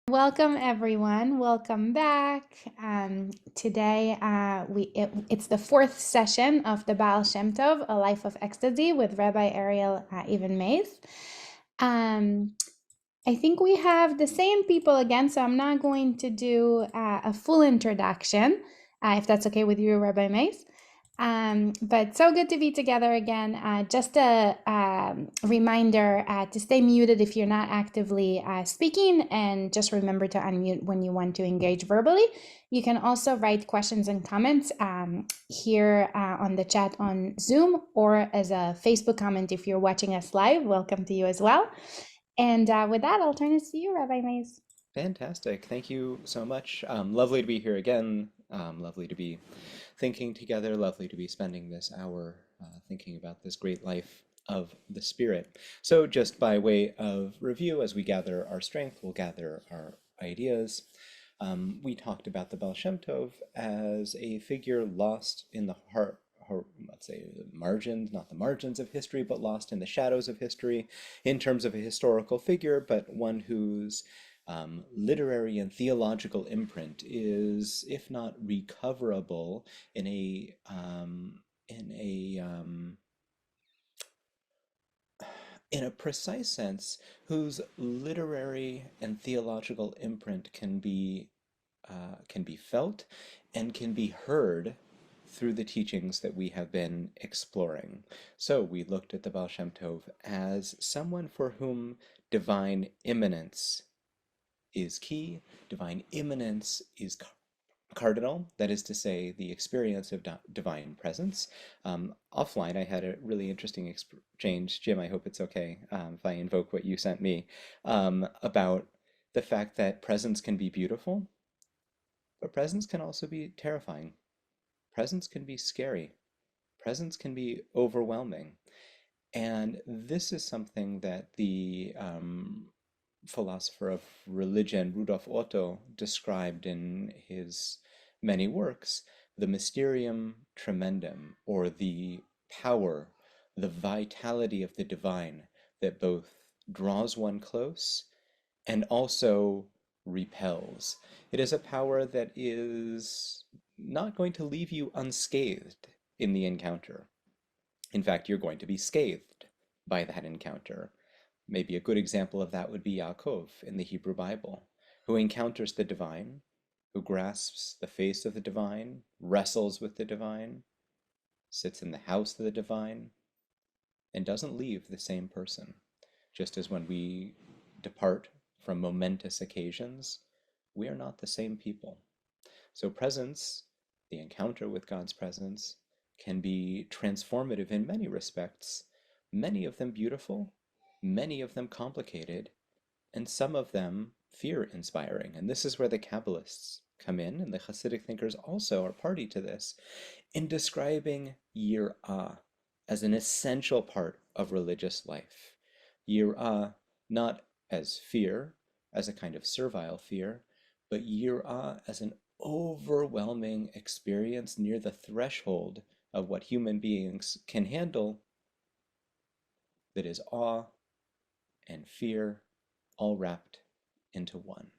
Welcome everyone. Welcome back. Today it's the fourth session of the Baal Shem Tov, A Life of Ecstasy with Rabbi Ariel even Mayse. I think we have the same people again, so I'm not going to do a full introduction, if that's okay with you, Rabbi Mayse. But so good to be together again. Just a reminder to stay muted if you're not actively speaking, and just remember to unmute when you want to engage verbally. You can also write questions and comments here on the chat on Zoom, or as a Facebook comment if you're watching us live. Welcome to you as well. And with that, I'll turn it to you, Rabbi Mayse. Fantastic. Thank you so much. Lovely to be here again. Lovely to be thinking together. Lovely to be spending this hour thinking about this great life of the Spirit. So just by way of review, as we gather our strength, we'll gather our ideas. We talked about the Baal Shem Tov as a figure lost in the heart, let's say the margins, not the margins of history, but lost in the shadows of history in terms of a historical figure, but one whose literary and theological imprint is, if not recoverable, in a precise sense, whose literary and theological imprint can be felt and can be heard through the teachings that we have been exploring. So we looked at the Baal Shem Tov as someone for whom divine immanence is key, divine immanence is cardinal, that is to say, the experience of divine presence. Offline, I had a really interesting exchange, Jim, I hope it's okay if I invoke what you sent me, about the fact that presence can be beautiful, but presence can also be terrifying. Presence can be scary. Presence can be overwhelming. And this is something that the philosopher of religion, Rudolf Otto, described in his many works, the mysterium tremendum, or the power, the vitality of the divine that both draws one close and also repels. It is a power that is not going to leave you unscathed in the encounter. In fact, you're going to be scathed by that encounter. Maybe a good example of that would be Yaakov in the Hebrew Bible, who encounters the divine, who grasps the face of the divine, wrestles with the divine, sits in the house of the divine, and doesn't leave the same person. Just as when we depart from momentous occasions, we are not the same people. So presence, the encounter with God's presence, can be transformative in many respects, many of them beautiful, many of them complicated, and some of them fear-inspiring. And this is where the Kabbalists come in, and the Hasidic thinkers also are party to this, in describing yir'ah as an essential part of religious life. Yir'ah not as fear, as a kind of servile fear, but yir'ah as an overwhelming experience near the threshold of what human beings can handle, that is awe and fear all wrapped into one.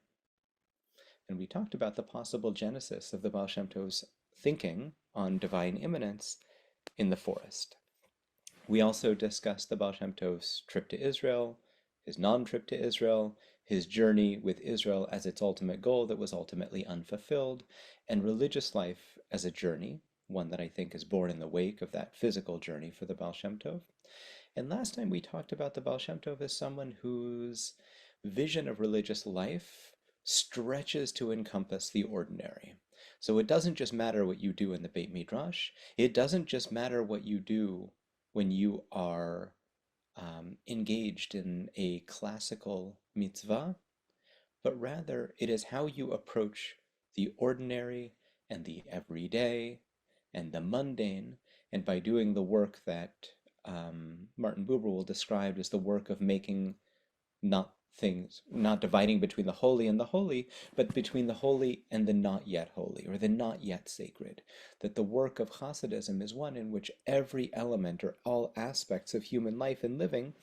And we talked about the possible genesis of the Baal Shem Tov's thinking on divine immanence in the forest. We also discussed the Baal Shem Tov's trip to Israel, his non-trip to Israel, his journey with Israel as its ultimate goal that was ultimately unfulfilled, and religious life as a journey, one that I think is born in the wake of that physical journey for the Baal Shem Tov. And last time we talked about the Baal Shem Tov as someone whose vision of religious life stretches to encompass the ordinary. So it doesn't just matter what you do in the Beit Midrash. It doesn't just matter what you do when you are engaged in a classical mitzvah, but rather it is how you approach the ordinary and the everyday and the mundane, and by doing the work that Martin Buber will describe as the work of making not dividing between the holy and the holy, but between the holy and the not yet holy, or the not yet sacred. That the work of Hasidism is one in which every element or all aspects of human life and living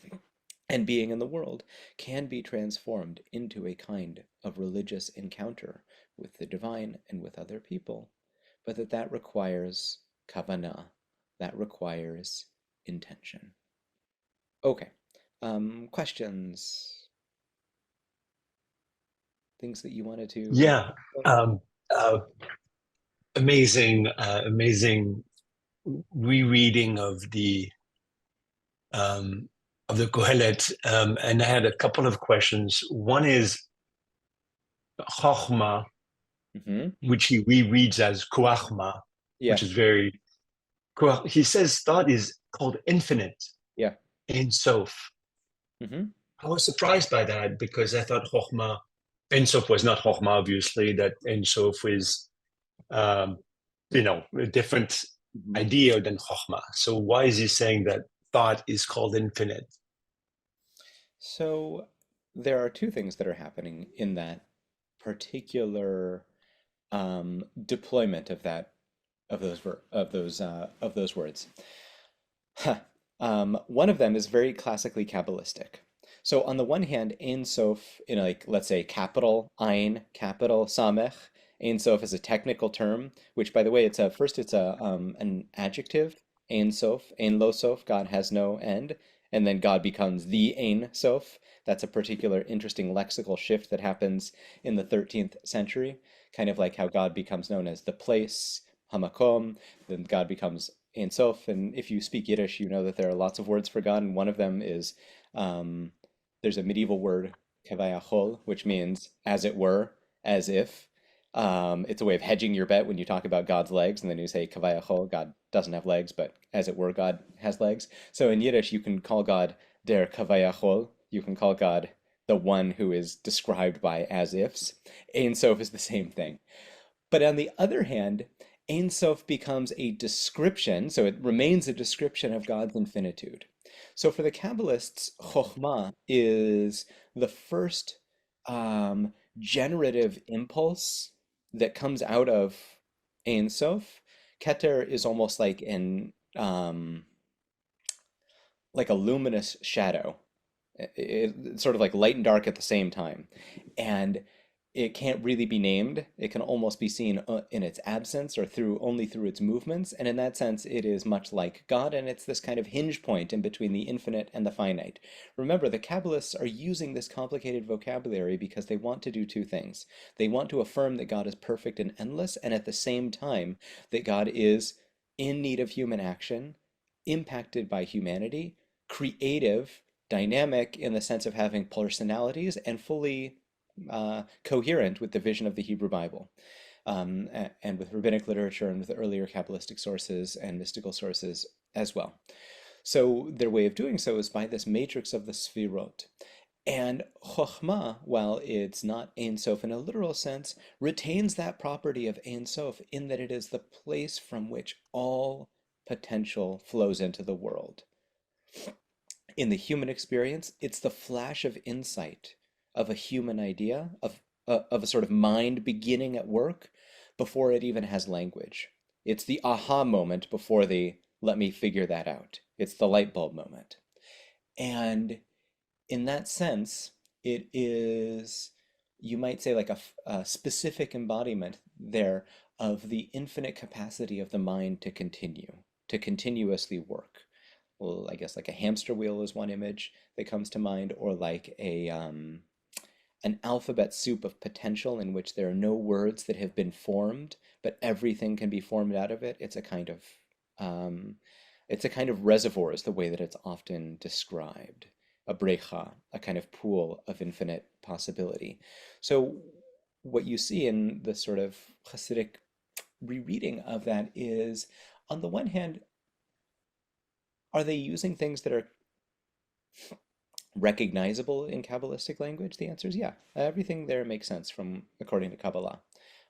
and being in the world can be transformed into a kind of religious encounter with the divine and with other people, but that requires kavanah, that requires intention. Okay. Questions, things that you wanted to Yeah. Um, uh, amazing rereading um, of the Kohelet. And I had a couple of questions. One is Chochmah, Mm-hmm. which he rereads as Kuachma, Yeah. which is very, he says thought is called infinite, Yeah. Ein Sof. Mm-hmm. I was surprised by that because I thought Chochmah, Ein Sof was not Chochmah, obviously, that Ein Sof is, um, a different Mm-hmm. idea than Chochmah. So why is he saying that thought is called infinite? So there are two things that are happening in that particular deployment of that of those words. Huh. One of them is very classically Kabbalistic. So on the one hand, Ein Sof, in like let's say capital Ein, capital Samech, Ein Sof is a technical term, which by the way, it's a an adjective, Ein Sof, Ein Lo Sof, God has no end, and then God becomes the Ein Sof. That's a particular interesting lexical shift that happens in the 13th century, kind of like how God becomes known as the place, Hamakom, then God becomes Ein Sof. And if you speak Yiddish, you know that there are lots of words for God, and one of them is um, there's a medieval word, kavayachol, which means as it were, as if. It's a way of hedging your bet when you talk about God's legs, and then you say kavayachol, God doesn't have legs, but as it were, God has legs. So in Yiddish, you can call God der kavayachol. You can call God the one who is described by as ifs. Ein Sof is the same thing. But on the other hand, Ein Sof becomes a description, so it remains a description of God's infinitude. So for the Kabbalists, Chokhmah is the first generative impulse that comes out of Ein Sof. Keter is almost like a luminous shadow, it's sort of like light and dark at the same time. And it can't really be named. It can almost be seen in its absence or through only through its movements. And in that sense, it is much like God, and it's this kind of hinge point in between the infinite and the finite. Remember, the Kabbalists are using this complicated vocabulary because they want to do two things. They want to affirm that God is perfect and endless, and at the same time, that God is in need of human action, impacted by humanity, creative, dynamic in the sense of having personalities, and fully coherent with the vision of the Hebrew Bible, and with rabbinic literature and with earlier Kabbalistic sources and mystical sources as well. So their way of doing so is by this matrix of the Sfirot. And Chokhmah, while it's not Ein Sof in a literal sense, retains that property of Ein Sof in that it is the place from which all potential flows into the world. In the human experience, it's the flash of insight of a human idea, of a sort of mind beginning at work before it even has language. It's the aha moment before the let me figure that out. It's the light bulb moment. And in that sense, it is, you might say, like a specific embodiment there of the infinite capacity of the mind to continue, to continuously work. Well, I guess like a hamster wheel is one image that comes to mind, or like a an alphabet soup of potential in which there are no words that have been formed, but everything can be formed out of it. Um, it's a kind of reservoir is the way that it's often described. A brecha, a kind of pool of infinite possibility. So what you see in the sort of Hasidic rereading of that is, on the one hand, are they using things that are recognizable in Kabbalistic language? The answer is yeah. Everything there makes sense from according to Kabbalah.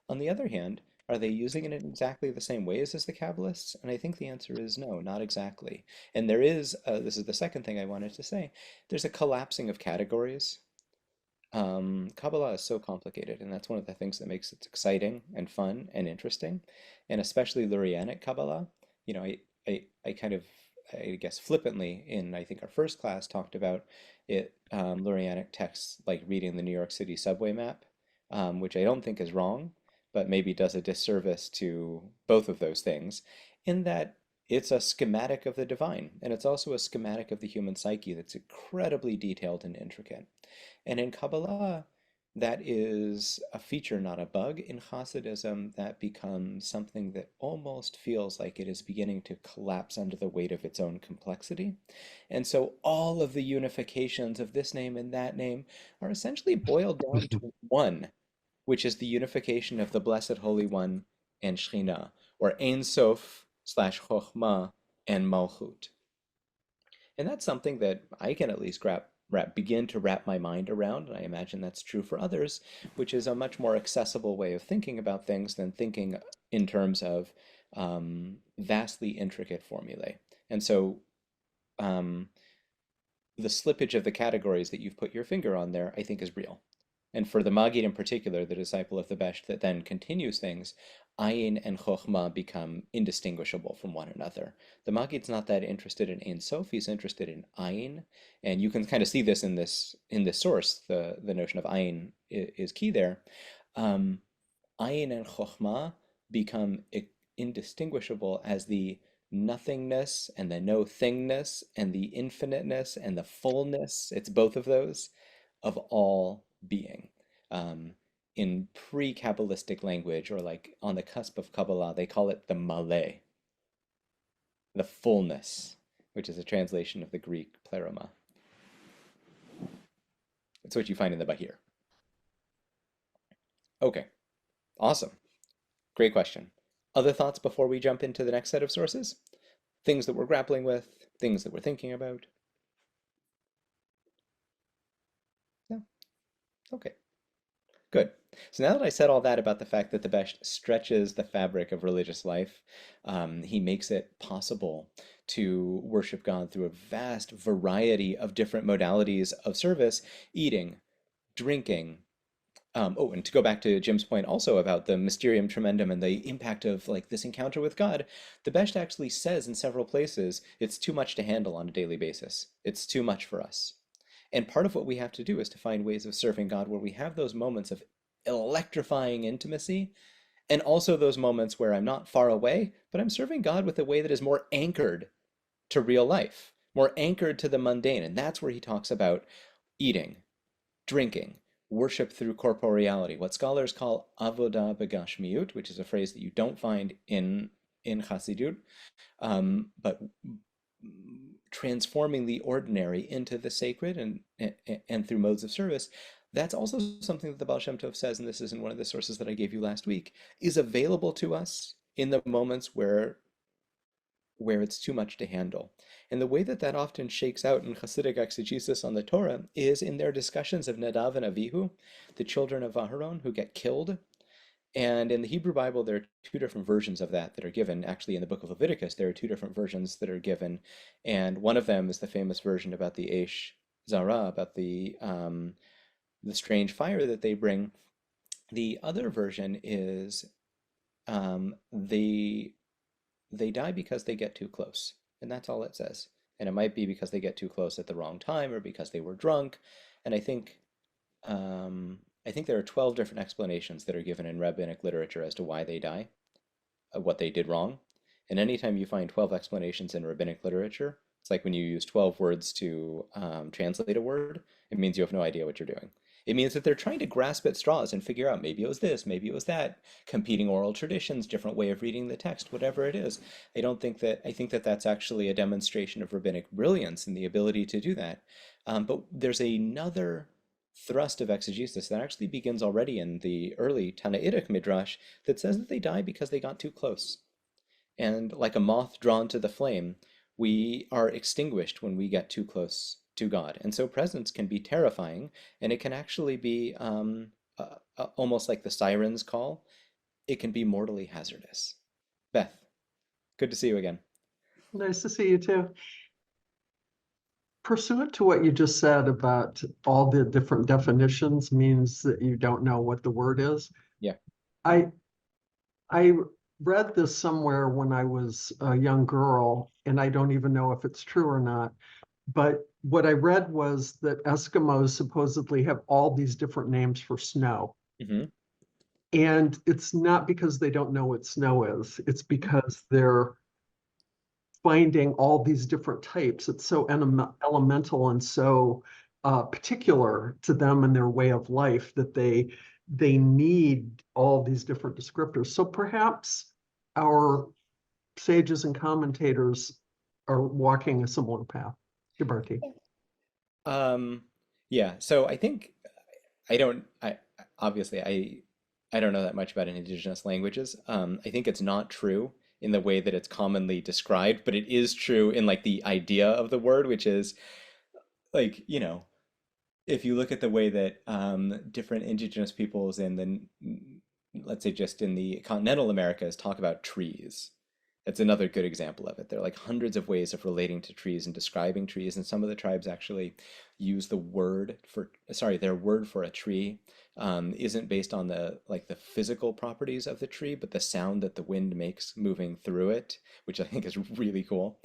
On the other hand, are they using it in exactly the same ways as the Kabbalists? And I think the answer is no, not exactly. And there is, this is the second thing I wanted to say, there's a collapsing of categories. Kabbalah is so complicated, and that's one of the things that makes it exciting and fun and interesting, and especially Lurianic Kabbalah. You know, I kind of I guess flippantly in, I think, our first class talked about it, Lurianic texts like reading the New York City subway map, which I don't think is wrong, but maybe does a disservice to both of those things, in that it's a schematic of the divine, and it's also a schematic of the human psyche that's incredibly detailed and intricate. And in Kabbalah, that is a feature, not a bug. In Hasidism, that becomes something that almost feels like it is beginning to collapse under the weight of its own complexity. And so all of the unifications of this name and that name are essentially boiled down to one, which is the unification of the Blessed Holy One and Shekhinah, or Ein Sof slash Chochmah and Malchut. And that's something that I can at least begin to wrap my mind around, and I imagine that's true for others, which is a much more accessible way of thinking about things than thinking in terms of vastly intricate formulae. And so the slippage of the categories that you've put your finger on there, I think, is real. And for the Maggid in particular, the disciple of the Besht that then continues things, Ayin and Chokhmah become indistinguishable from one another. The Maggid's not that interested in Ein Sof, he's interested in Ayin, and you can kind of see this in this source. The notion of Ayin is key there. Ayin and Chokhmah become indistinguishable as the nothingness and the no thingness and the infiniteness and the fullness. It's both of those of all being. In pre-Kabbalistic language, or like on the cusp of Kabbalah, they call it the Malay, the fullness, which is a translation of the Greek pleroma. That's what you find in the Bahir. Okay, awesome. Great question. Other thoughts before we jump into the next set of sources? Things that we're grappling with, things that we're thinking about? No? Okay. Good. So now that I said all that about the fact that the Besht stretches the fabric of religious life, he makes it possible to worship God through a vast variety of different modalities of service, eating, drinking. Oh, and to go back to Jim's point also about the mysterium tremendum and the impact of like this encounter with God, the Besht actually says in several places it's too much to handle on a daily basis. It's too much for us. And part of what we have to do is to find ways of serving God where we have those moments of electrifying intimacy, and also those moments where I'm not far away, but I'm serving God with a way that is more anchored to real life, more anchored to the mundane. And that's where he talks about eating, drinking, worship through corporeality, what scholars call avodah begashmiut, which is a phrase that you don't find in Hasidut, but transforming the ordinary into the sacred and through modes of service. That's also something that the Baal Shem Tov says, and this is in one of the sources that I gave you last week, is available to us in the moments where it's too much to handle. And the way that that often shakes out in Hasidic exegesis on the Torah is in their discussions of Nadav and Avihu, the children of Aharon who get killed. And in the Hebrew Bible, there are two different versions of that are given. Actually, in the book of Leviticus, there are two different versions that are given. And one of them is the famous version about the Eish Zara, about the strange fire that they bring. The other version is they die because they get too close. And that's all it says. And it might be because they get too close at the wrong time or because they were drunk. And I think there are 12 different explanations that are given in rabbinic literature as to why they die, what they did wrong. And anytime you find 12 explanations in rabbinic literature, it's like when you use 12 words to translate a word, it means you have no idea what you're doing. It means that they're trying to grasp at straws and figure out maybe it was this, maybe it was that, competing oral traditions, different way of reading the text, whatever it is. I think that that's actually a demonstration of rabbinic brilliance and the ability to do that. But there's another thrust of exegesis that actually begins already in the early Tannaitic Midrash that says that they die because they got too close. And like a moth drawn to the flame, we are extinguished when we get too close to God. And so presence can be terrifying, and it can actually be almost like the siren's call. It can be mortally hazardous. Beth, good to see you again. Nice to see you too. Pursuant to what you just said about all the different definitions means that you don't know what the word is. Yeah. I read this somewhere when I was a young girl, and I don't even know if it's true or not. But what I read was that Eskimos supposedly have all these different names for snow. Hmm. And it's not because they don't know what snow is, it's because they're finding all these different types. It's so elemental and so particular to them and their way of life that they need all these different descriptors. So perhaps our sages and commentators are walking a similar path. Gibberti. Um, yeah, so I think I don't I obviously I don't know that much about indigenous languages. I think it's not true in the way that it's commonly described, but it is true in like the idea of the word, which is like, if you look at the way that different indigenous peoples in let's say just in the continental Americas talk about trees, that's another good example of it. There are like hundreds of ways of relating to trees and describing trees, and some of the tribes actually use the word for, sorry, their word for a tree isn't based on the physical properties of the tree, but the sound that the wind makes moving through it, which I think is really cool.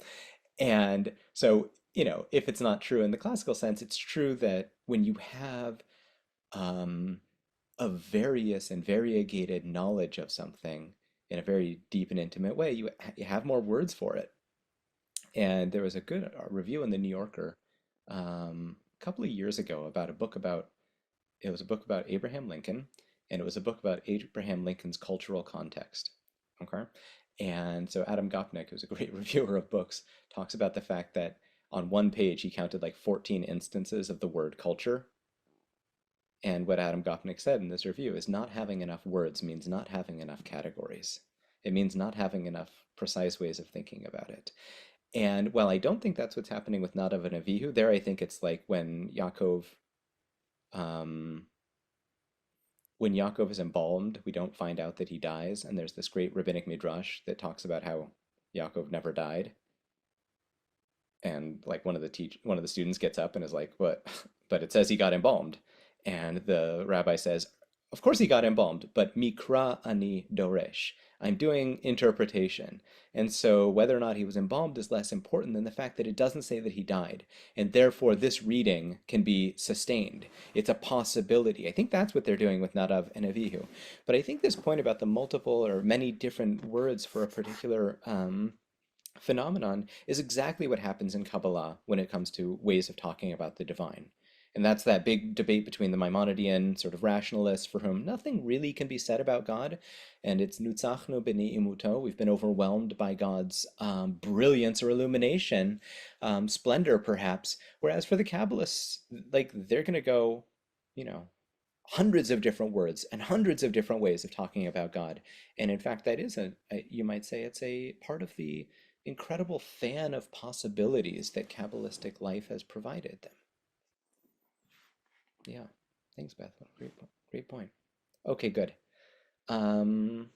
And so, if it's not true in the classical sense, it's true that when you have um, a various and variegated knowledge of something in a very deep and intimate way, you have more words for it. And there was a good review in the New Yorker a couple of years ago about it was a book about Abraham Lincoln, and it was a book about Abraham Lincoln's cultural context. Okay. And so Adam Gopnik, who's a great reviewer of books, talks about the fact that on one page he counted like 14 instances of the word culture. And what Adam Gopnik said in this review is not having enough words means not having enough categories. It means not having enough precise ways of thinking about it. And while I don't think that's what's happening with Nadav and Avihu, there I think it's like um, when Yaakov is embalmed, we don't find out that he dies, and there's this great rabbinic midrash that talks about how Yaakov never died. And like one of the students gets up and is like, "What?" But it says he got embalmed, and the rabbi says, "Of course he got embalmed, but mikra ani doresh. I'm doing interpretation, and so whether or not he was embalmed is less important than the fact that it doesn't say that he died, and therefore this reading can be sustained. It's a possibility. I think that's what they're doing with Nadav and Avihu. But I think this point about the multiple or many different words for a particular phenomenon is exactly what happens in Kabbalah when it comes to ways of talking about the divine. And that's that big debate between the Maimonidean sort of rationalists for whom nothing really can be said about God, and it's nutzachnu b'ni imuto. We've been overwhelmed by God's brilliance or illumination, splendor perhaps. Whereas for the Kabbalists, like they're going to go, you know, hundreds of different words and hundreds of different ways of talking about God. And in fact, that is you might say it's a part of the incredible fan of possibilities that Kabbalistic life has provided them. Yeah. Thanks, Beth. Great point. Okay, good. Um,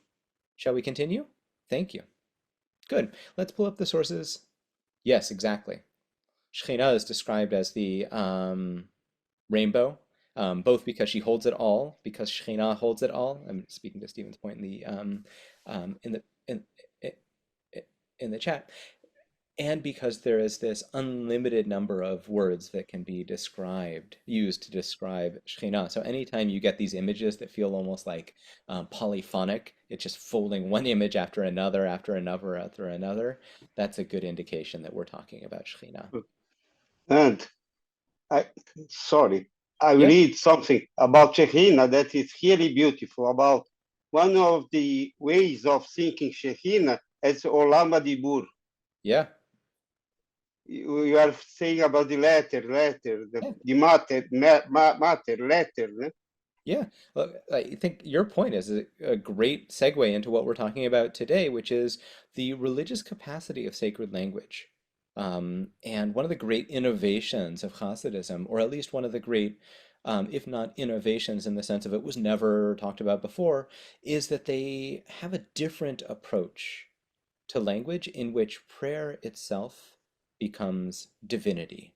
shall we continue? Thank you. Good. Let's pull up the sources. Yes, exactly. Shekhinah is described as the rainbow, both because she holds it all, because Shekhinah holds it all. I'm speaking to Stephen's point in the in the in the chat, and because there is this unlimited number of words that can be used to describe Shekhinah. So anytime you get these images that feel almost like polyphonic, it's just folding one image after another, after another, after another, that's a good indication that we're talking about Shekhinah. And I, sorry, I Yeah. read something about Shekhinah that is really beautiful. About one of the ways of thinking Shekhinah as Olam Adibur. Yeah. You are saying about the letter, Yeah. the matter, letter. No? Yeah, well, I think your point is a great segue into what we're talking about today, which is the religious capacity of sacred language. And one of the great innovations of Hasidism, or at least one of the great, if not innovations in the sense of it was never talked about before, is that they have a different approach to language in which prayer itself becomes divinity.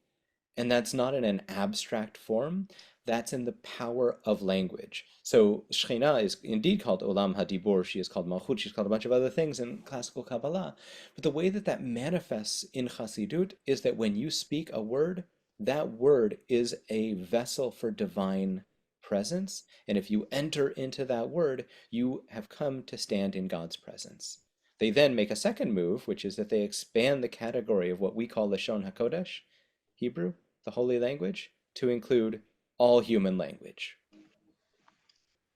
And that's not in an abstract form, that's in the power of language. So Shekhinah is indeed called Olam Hadibur, she is called Malchut, she's called a bunch of other things in classical Kabbalah. But the way that that manifests in Hasidut is that when you speak a word, that word is a vessel for divine presence. And if you enter into that word, you have come to stand in God's presence. They then make a second move, which is that they expand the category of what we call Lashon HaKodesh, Hebrew, the holy language, to include all human language.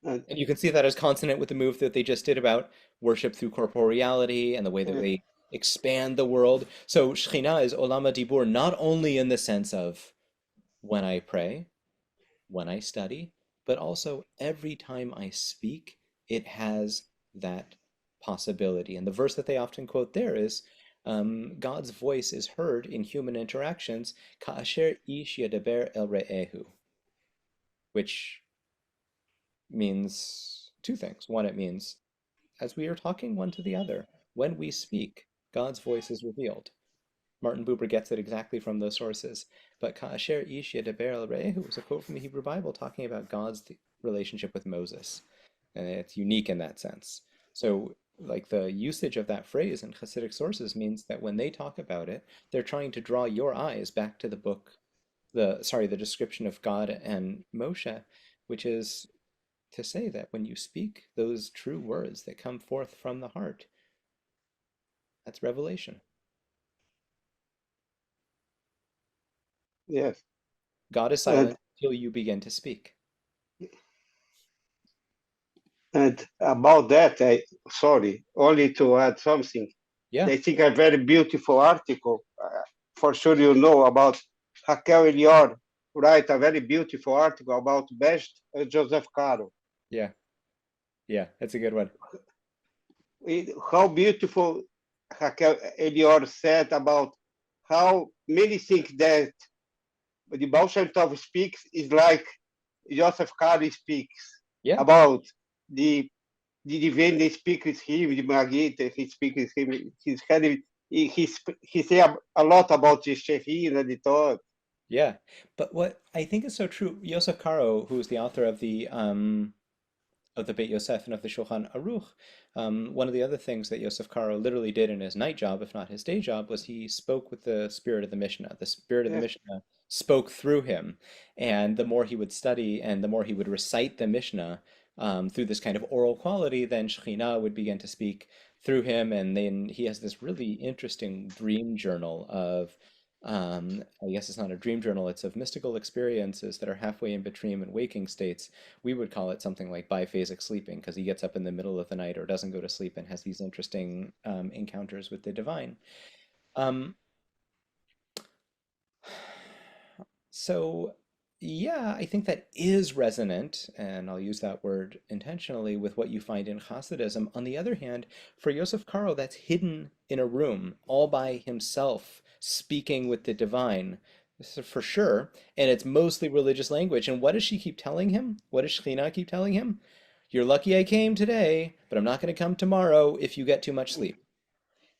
And And you can see that as consonant with the move that they just did about worship through corporeality and the way that uh, they expand the world. So Shekhinah is Olam Dibur not only in the sense of when I pray, when I study, but also every time I speak, it has that possibility. And the verse that they often quote there is God's voice is heard in human interactions, Ka'asher ish yadaber el re'ehu, which means two things. One, it means as we are talking one to the other, when we speak, God's voice is revealed. Martin Buber gets it exactly from those sources. But Ka'asher ish yedaber el re'ehu is a quote from the Hebrew Bible talking about God's relationship with Moses. And it's unique in that sense. So, like the usage of that phrase in Hasidic sources means that when they talk about it, they're trying to draw your eyes back to the book, the description of God and Moshe, which is to say that when you speak those true words that come forth from the heart, that's revelation. yes. God is And silent till you begin to speak. and about that, sorry, only to add something. Yeah, I think a very beautiful article. For sure, you know about Raquel Elior. Write a very beautiful article about Best and Joseph Caro. yeah, yeah, that's a good one. How beautiful Raquel Elior said about how many things that the Baal Shem Tov speaks is like Joseph Caro speaks Yeah, about the divinity speaks with him, the Margita, he speaks with him. He say a lot about the Shekhinah, the Torah. yeah. But what I think is so true, Yosef Karo, who is the author of the Beit Yosef and of the Shulchan Aruch, one of the other things that Yosef Karo literally did in his night job, if not his day job, was he spoke with the spirit of the Mishnah. The spirit of the Yes, Mishnah spoke through him, and the more he would study and the more he would recite the Mishnah through this kind of oral quality, then Shekhinah would begin to speak through him, and then he has this really interesting dream journal of I guess it's not a dream journal, it's of mystical experiences that are halfway in between and waking states. We would call it something like biphasic sleeping because he gets up in the middle of the night or doesn't go to sleep and has these interesting encounters with the divine. Um, so, yeah, I think that is resonant, and I'll use that word intentionally with what you find in Hasidism. On the other hand, for Yosef Karo, that's hidden in a room all by himself, speaking with the divine. This is for sure. And it's mostly religious language. And what does she keep telling him? What does Shekhinah keep telling him? You're lucky I came today, but I'm not going to come tomorrow if you get too much sleep,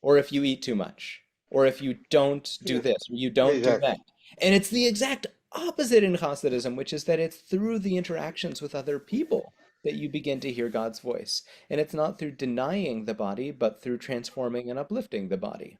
or if you eat too much, or if you don't do yes, this, or you don't do exactly. that. And it's the exact opposite in Hasidism, which is that it's through the interactions with other people that you begin to hear God's voice. And it's not through denying the body, but through transforming and uplifting the body.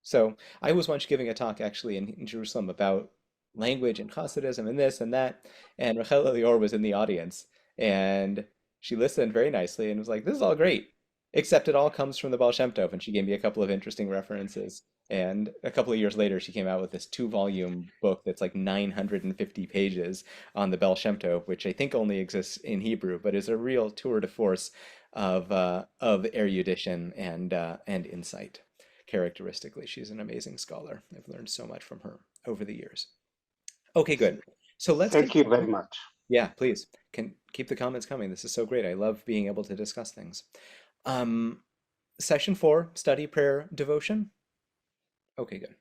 So I was once giving a talk actually in Jerusalem about language and Hasidism and this and that, and Rachel Elior was in the audience, and she listened very nicely and was like, "This is all great, except it all comes from the Baal Shem Tov." And she gave me a couple of interesting references. And a couple of years later, she came out with this two-volume book that's like 950 pages on the Baal Shem Tov, which I think only exists in Hebrew, but is a real tour de force of erudition and insight. Characteristically, she's an amazing scholar. I've learned so much from her over the years. Okay, good. So let's Thank you continue. very much. Yeah, please. Can keep the comments coming. This is so great. I love being able to discuss things. Um, Session 4, study, prayer, devotion. Okay, good.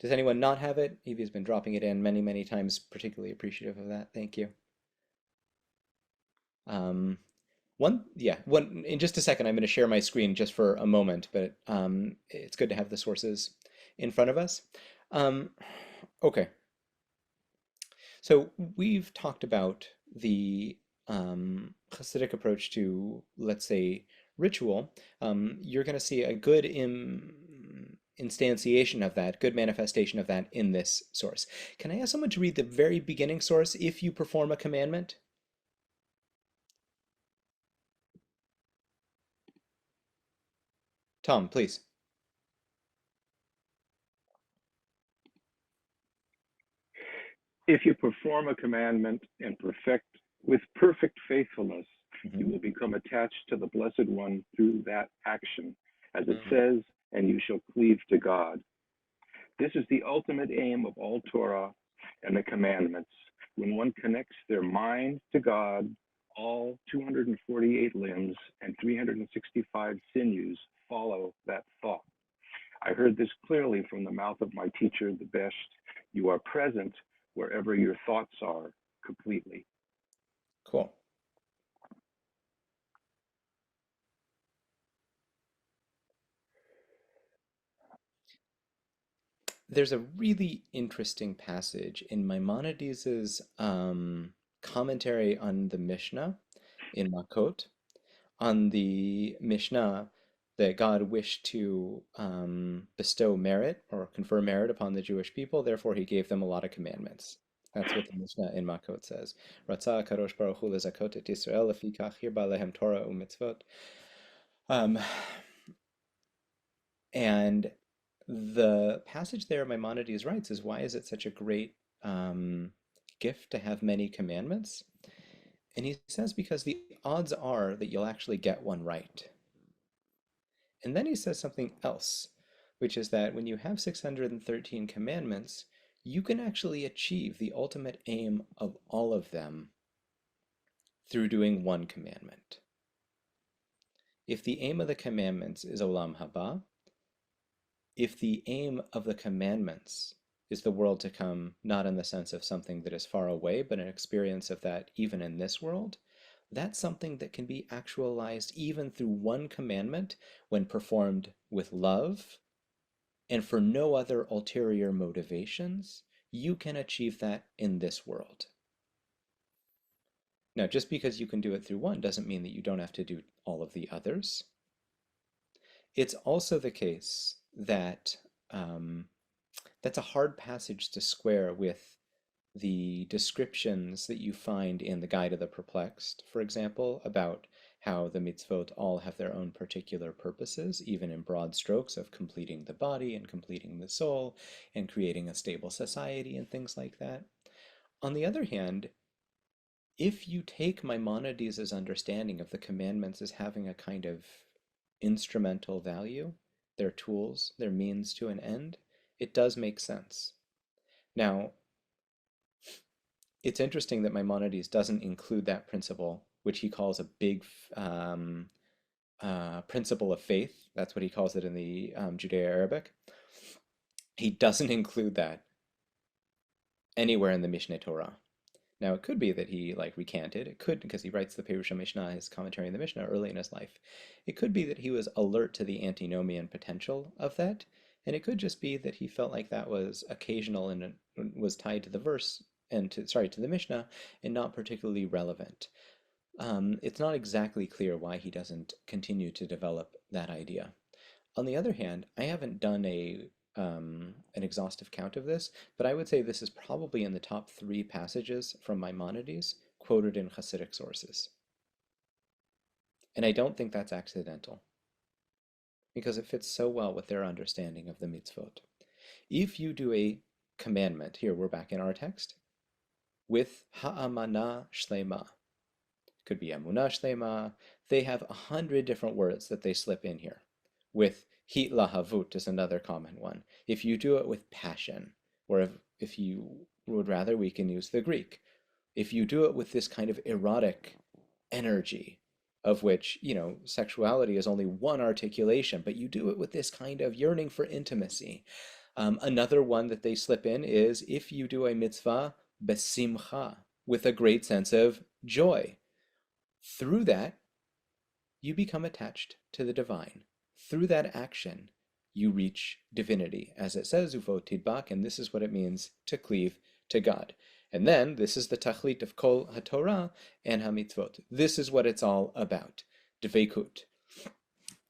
Does anyone not have it? Evie's been dropping it in many, many times. Particularly appreciative of that. Thank you. Um, one, in just a second, I'm going to share my screen just for a moment, but it's good to have the sources in front of us. Um, okay. So we've talked about the Hasidic approach to, let's say, ritual. You're going to see a good instantiation of that, good manifestation of that in this source. Can I ask someone to read the very beginning source, if you perform a commandment? Tom, please. If you perform a commandment and with perfect faithfulness, you Mm-hmm. will become attached to the Blessed One through that action, as it Mm-hmm. says, and you shall cleave to God. This is the ultimate aim of all Torah and the commandments. When one connects their mind to God, all 248 limbs and 365 sinews follow that thought. I heard this clearly from the mouth of my teacher, the best. You are present wherever your thoughts are completely. Cool. There's a really interesting passage in Maimonides' commentary on the Mishnah in Makot, on the Mishnah that God wished to bestow merit or confer merit upon the Jewish people, therefore he gave them a lot of commandments. That's what the Mishnah in Makot says. Ratzah Kadosh Baruch Hu lezakot et Yisrael lefikach hirba lehem Torah u'mitzvot. Um, and the passage there Maimonides writes is, why is it such a great gift to have many commandments? And he says, because the odds are that you'll actually get one right. And then he says something else, which is that when you have 613 commandments, you can actually achieve the ultimate aim of all of them through doing one commandment. If the aim of the commandments is Olam Haba, if the aim of the commandments is the world to come, not in the sense of something that is far away, but an experience of that even in this world, that's something that can be actualized even through one commandment when performed with love and for no other ulterior motivations. You can achieve that in this world. Now, just because you can do it through one doesn't mean that you don't have to do all of the others. It's also the case that that's a hard passage to square with the descriptions that you find in the Guide of the Perplexed, for example, about how the mitzvot all have their own particular purposes, even in broad strokes of completing the body and completing the soul and creating a stable society and things like that. On the other hand, if you take Maimonides' understanding of the commandments as having a kind of instrumental value, their tools, their means to an end, it does make sense. Now, it's interesting that Maimonides doesn't include that principle, which he calls a big principle of faith. That's what he calls it in the Judeo-Arabic. He doesn't include that anywhere in the Mishneh Torah. Now, it could be that he recanted. It could, because he writes the Perush Mishnah, his commentary on the Mishnah, early in his life. It could be that he was alert to the antinomian potential of that, and it could just be that he felt like that was occasional and was tied to the verse and to the Mishnah, and not particularly relevant. It's not exactly clear why he doesn't continue to develop that idea. On the other hand, I haven't done an exhaustive count of this, but I would say this is probably in the top 3 passages from Maimonides quoted in Hasidic sources. And I don't think that's accidental, because it fits so well with their understanding of the mitzvot. If you do a commandment, here we're back in our text, with ha'amana shlema, could be amunah shlema, they have 100 different words that they slip in here. With hit lahavut is another common one. If you do it with passion, or if you would rather, we can use the Greek. If you do it with this kind of erotic energy, of which, sexuality is only one articulation, but you do it with this kind of yearning for intimacy. Another one that they slip in is if you do a mitzvah besimcha, with a great sense of joy. Through that, you become attached to the divine. Through that action, you reach divinity. As it says, ufo tidbak, and this is what it means to cleave to God. And then, this is the tachlit of kol haTorah and hamitzvot. This is what it's all about, dveikut.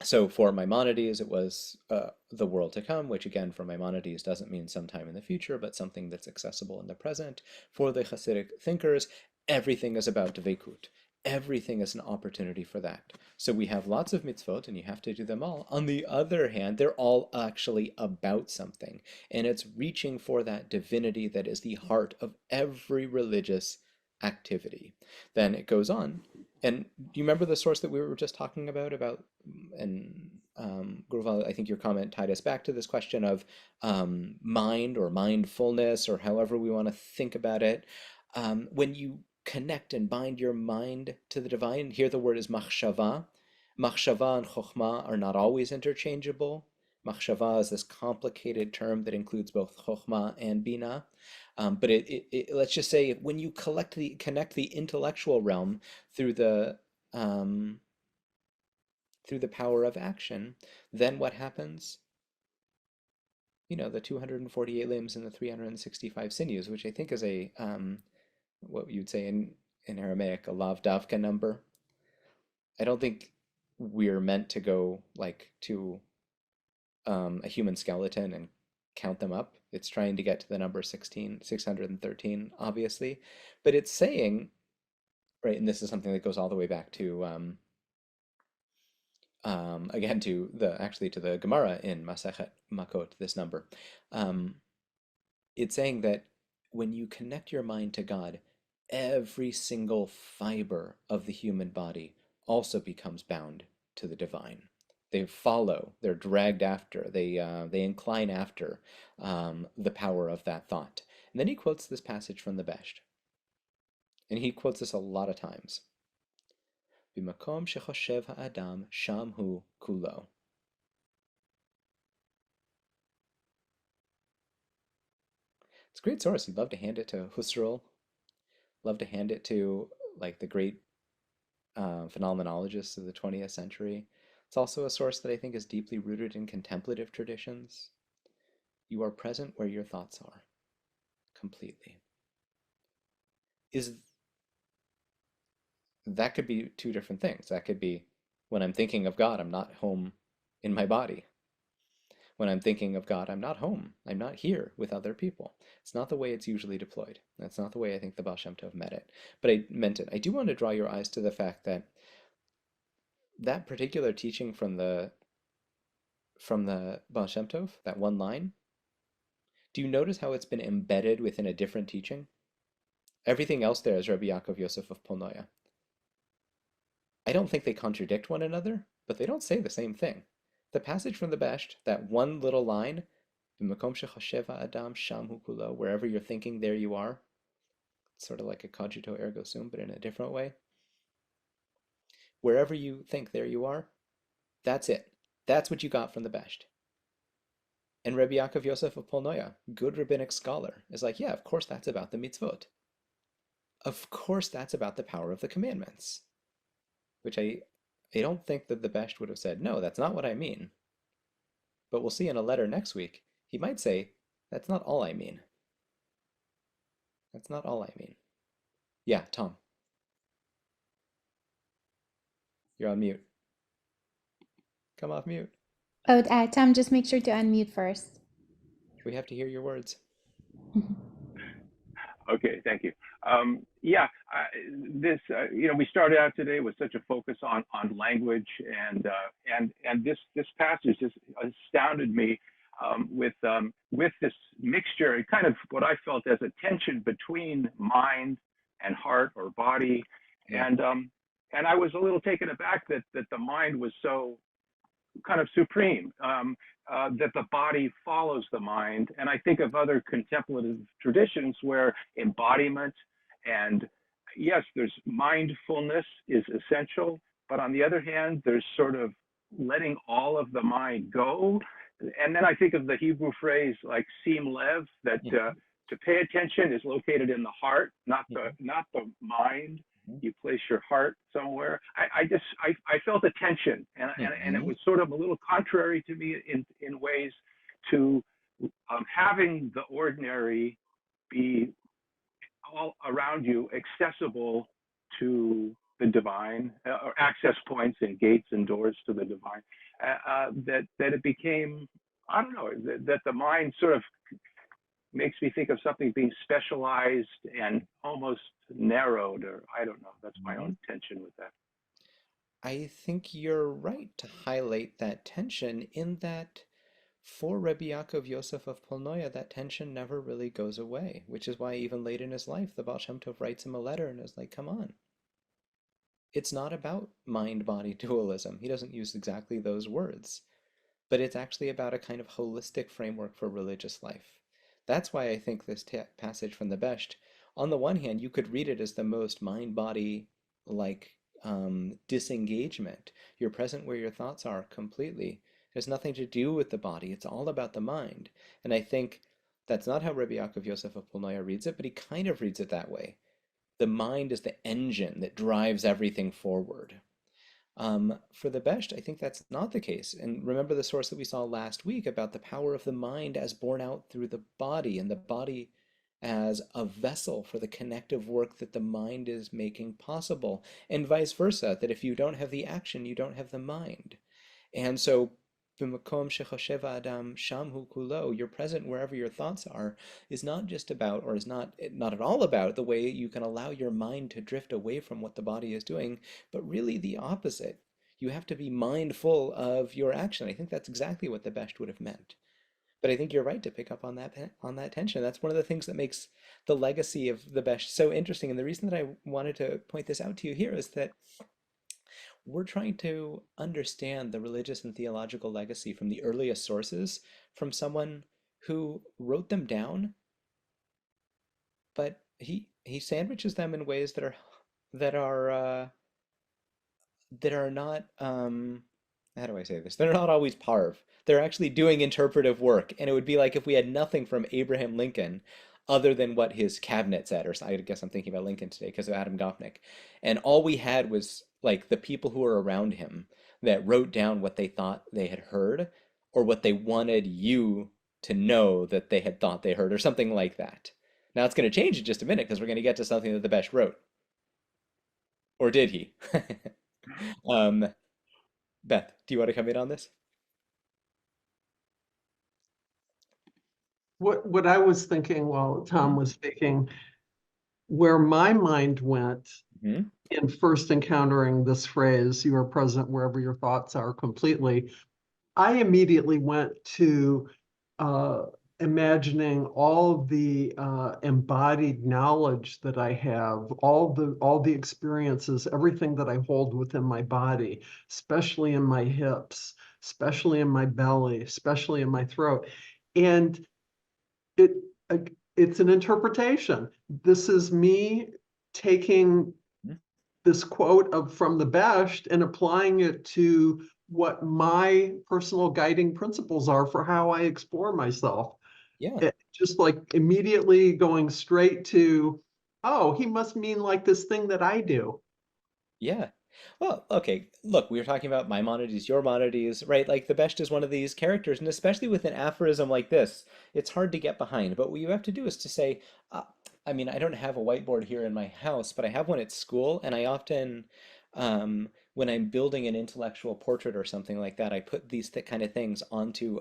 So for Maimonides, it was the world to come, which again, for Maimonides, doesn't mean sometime in the future, but something that's accessible in the present. For the Hasidic thinkers, everything is about dveikut. Everything is an opportunity for that. So we have lots of mitzvot, and you have to do them all. On the other hand, they're all actually about something, and it's reaching for that divinity that is the heart of every religious activity. Then it goes on, and do you remember the source that we were just talking about, and Gurval, I think your comment tied us back to this question of mind or mindfulness, or however we want to think about it. When you connect and bind your mind to the divine, here the word is machshava. Machshava and chokhmah are not always interchangeable. Machshava is this complicated term that includes both chokhmah and bina. But let's just say when you connect the intellectual realm through the power of action, then what happens? You know, the 248 limbs and the 365 sinews, which I think is a what you'd say in Aramaic, a lav davka number. I don't think we're meant to go like to a human skeleton and count them up. It's trying to get to the number 613, obviously, but it's saying, right, and this is something that goes all the way back to again to the Gemara in Masechet Makot, this number. It's saying that when you connect your mind to God, every single fiber of the human body also becomes bound to the divine. They follow, they're dragged after, they incline after the power of that thought. And then he quotes this passage from the Mezhbizh. And he quotes this a lot of times. B'makom shechoshev ha'adam sham hu kulo. It's a great source. You'd love to hand it to Husserl. Love to hand it to like the great phenomenologists of the 20th century. It's also a source that I think is deeply rooted in contemplative traditions. You are present where your thoughts are, completely. That could be two different things. That could be when I'm thinking of God, I'm not home in my body. When I'm thinking of God, I'm not home. I'm not here with other people. It's not the way it's usually deployed. That's not the way I think the Baal Shem Tov meant it. I do want to draw your eyes to the fact that that particular teaching from the Baal Shem Tov, that one line, do you notice how it's been embedded within a different teaching? Everything else there is Rabbi Yaakov Yosef of Polnoya. I don't think they contradict one another, but they don't say the same thing. The passage from the Mezhbizh, that one little line, Adam Sham Hu Kulo, wherever you're thinking, there you are. It's sort of like a cogito ergo sum, but in a different way. Wherever you think, there you are. That's it. That's what you got from the Mezhbizh. And Rabbi Yaakov Yosef of Polnoya, good rabbinic scholar, is like, yeah, of course that's about the mitzvot. Of course that's about the power of the commandments. Which I don't think that the Mezhbizh would have said, no, that's not what I mean. But we'll see in a letter next week, he might say, that's not all I mean. That's not all I mean. Yeah, Tom. You're on mute. Come off mute. Oh, Tom, just make sure to unmute first. We have to hear your words. Okay, thank you. We started out today with such a focus on language, and this passage just astounded me with this mixture, kind of what I felt as a tension between mind and heart or body, and I was a little taken aback that the mind was so kind of supreme, that the body follows the mind. And I think of other contemplative traditions where embodiment and, yes, there's mindfulness is essential, but on the other hand, there's sort of letting all of the mind go. And then I think of the Hebrew phrase like sim lev, that to pay attention is located in the heart, not the mind. you place your heart somewhere. I felt a tension, and it was sort of a little contrary to me in ways to having the ordinary be all around you, accessible to the divine, or access points and gates and doors to the divine. That it became, I don't know, that the mind sort of makes me think of something being specialized and almost narrowed, or I don't know. That's my own tension with that. I think you're right to highlight that tension in that for Rabbi Yaakov Yosef of Polnoya, that tension never really goes away, which is why even late in his life, the Baal Shem Tov writes him a letter and is like, come on. It's not about mind-body dualism. He doesn't use exactly those words, but it's actually about a kind of holistic framework for religious life. That's why I think this passage from the Besht, on the one hand, you could read it as the most mind-body like disengagement. You're present where your thoughts are completely. It has nothing to do with the body. It's all about the mind. And I think that's not how Rabbi Yaakov Yosef of Polnoya reads it, but he kind of reads it that way. The mind is the engine that drives everything forward. For the Besht, I think that's not the case. And remember the source that we saw last week about the power of the mind as borne out through the body, and the body as a vessel for the connective work that the mind is making possible, and vice versa, that if you don't have the action, you don't have the mind. And so, b'makom shechoshev adam shamhu kulo, you're present wherever your thoughts are, is not just about, or is not at all about, the way you can allow your mind to drift away from what the body is doing, but really the opposite. You have to be mindful of your action. I think that's exactly what the Besht would have meant. But I think you're right to pick up on that tension. That's one of the things that makes the legacy of the Besht so interesting. And the reason that I wanted to point this out to you here is that we're trying to understand the religious and theological legacy from the earliest sources, from someone who wrote them down, but he sandwiches them in ways that are that are not how do I say this? They're not always parv. They're actually doing interpretive work, and it would be like if we had nothing from Abraham Lincoln other than what his cabinet said, or I guess I'm thinking about Lincoln today because of Adam Gopnik, and all we had was like the people who were around him that wrote down what they thought they had heard, or what they wanted you to know that they had thought they heard, or something like that. Now it's going to change in just a minute because we're going to get to something that the Besh wrote. Or did he? um, Beth, do you want to come in on this? What I was thinking while Tom was speaking, where my mind went in first encountering this phrase, you are present wherever your thoughts are completely, I immediately went to imagining all the embodied knowledge that I have, all the experiences, everything that I hold within my body, especially in my hips, especially in my belly, especially in my throat. And it's an interpretation. This is me taking this quote from the Besht and applying it to what my personal guiding principles are for how I explore myself. Yeah. Just like immediately going straight to, oh, he must mean like this thing that I do. Yeah. Well, okay, look, we were talking about Maimonides, Maimonides, right? Like the Besht is one of these characters, and especially with an aphorism like this, it's hard to get behind. But what you have to do is to say, I mean, I don't have a whiteboard here in my house, but I have one at school, and I often, when I'm building an intellectual portrait or something like that, I put these kind of things onto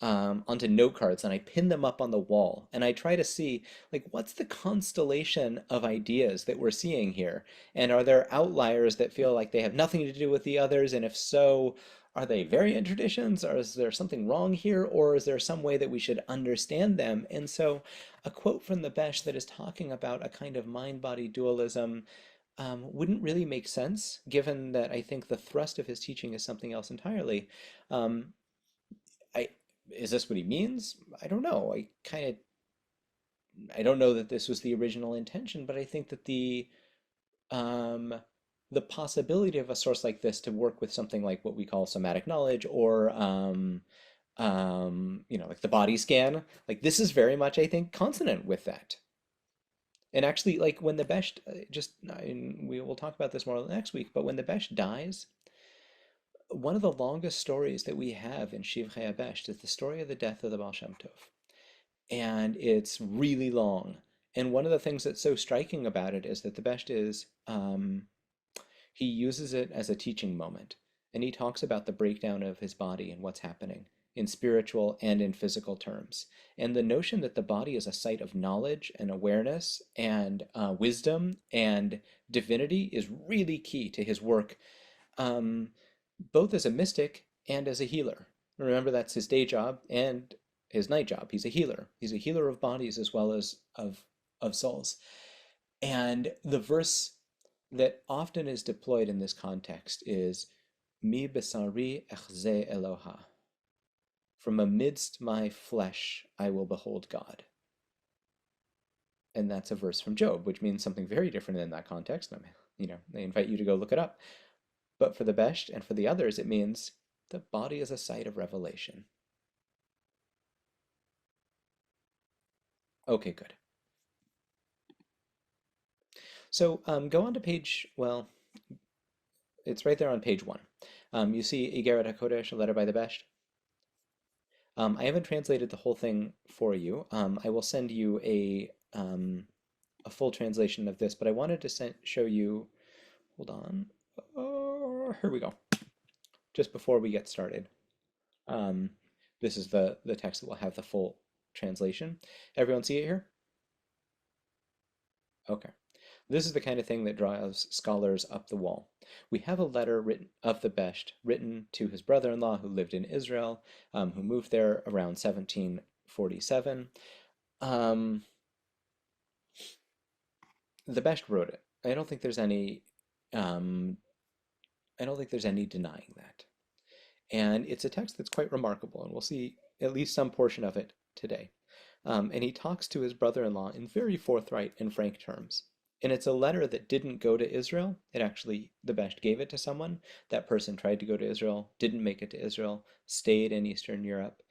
note cards and I pin them up on the wall and I try to see like what's the constellation of ideas that we're seeing here, and are there outliers that feel like they have nothing to do with the others, and if so, are they variant traditions, or is there something wrong here, or is there some way that we should understand them? And so a quote from the Besh that is talking about a kind of mind-body dualism wouldn't really make sense, given that I think the thrust of his teaching is something else entirely. I Is this what he means? I don't know. I don't know that this was the original intention, but I think that um, the possibility of a source like this to work with something like what we call somatic knowledge, or like the body scan, like this is very much, I think, consonant with that. And actually, like when the Besht, and we will talk about this more next week, but when the Besht dies, one of the longest stories that we have in Shiv Besht is the story of the death of the Baal Shem Tov. And it's really long. And one of the things that's so striking about it is that the Besht is, he uses it as a teaching moment. And he talks about the breakdown of his body and what's happening in spiritual and in physical terms. And the notion that the body is a site of knowledge and awareness and wisdom and divinity is really key to his work, both as a mystic and as a healer. Remember, that's his day job and his night job. He's a healer. He's a healer of bodies as well as of souls. And the verse that often is deployed in this context is Mi besari echze Eloha. From amidst my flesh I will behold God. And that's a verse from Job, which means something very different in that context. I invite you to go look it up. But for the Besht and for the others, it means the body is a site of revelation. Okay, good. So go on to page, well, it's right there on page 1. You see Igeret HaKodesh, a letter by the Besht. I haven't translated the whole thing for you. I will send you a full translation of this, but I wanted to show you, hold on, here we go, just before we get started. This is the text that will have the full translation. Everyone see it here? Okay. This is the kind of thing that drives scholars up the wall. We have a letter of the Besht written to his brother-in-law who lived in Israel, who moved there around 1747. The Besht wrote it. I don't think there's any denying that. And it's a text that's quite remarkable, and we'll see at least some portion of it today. And he talks to his brother-in-law in very forthright and frank terms. And it's a letter that didn't go to Israel. It actually, the Besht gave it to someone. That person tried to go to Israel, didn't make it to Israel, stayed in Eastern Europe.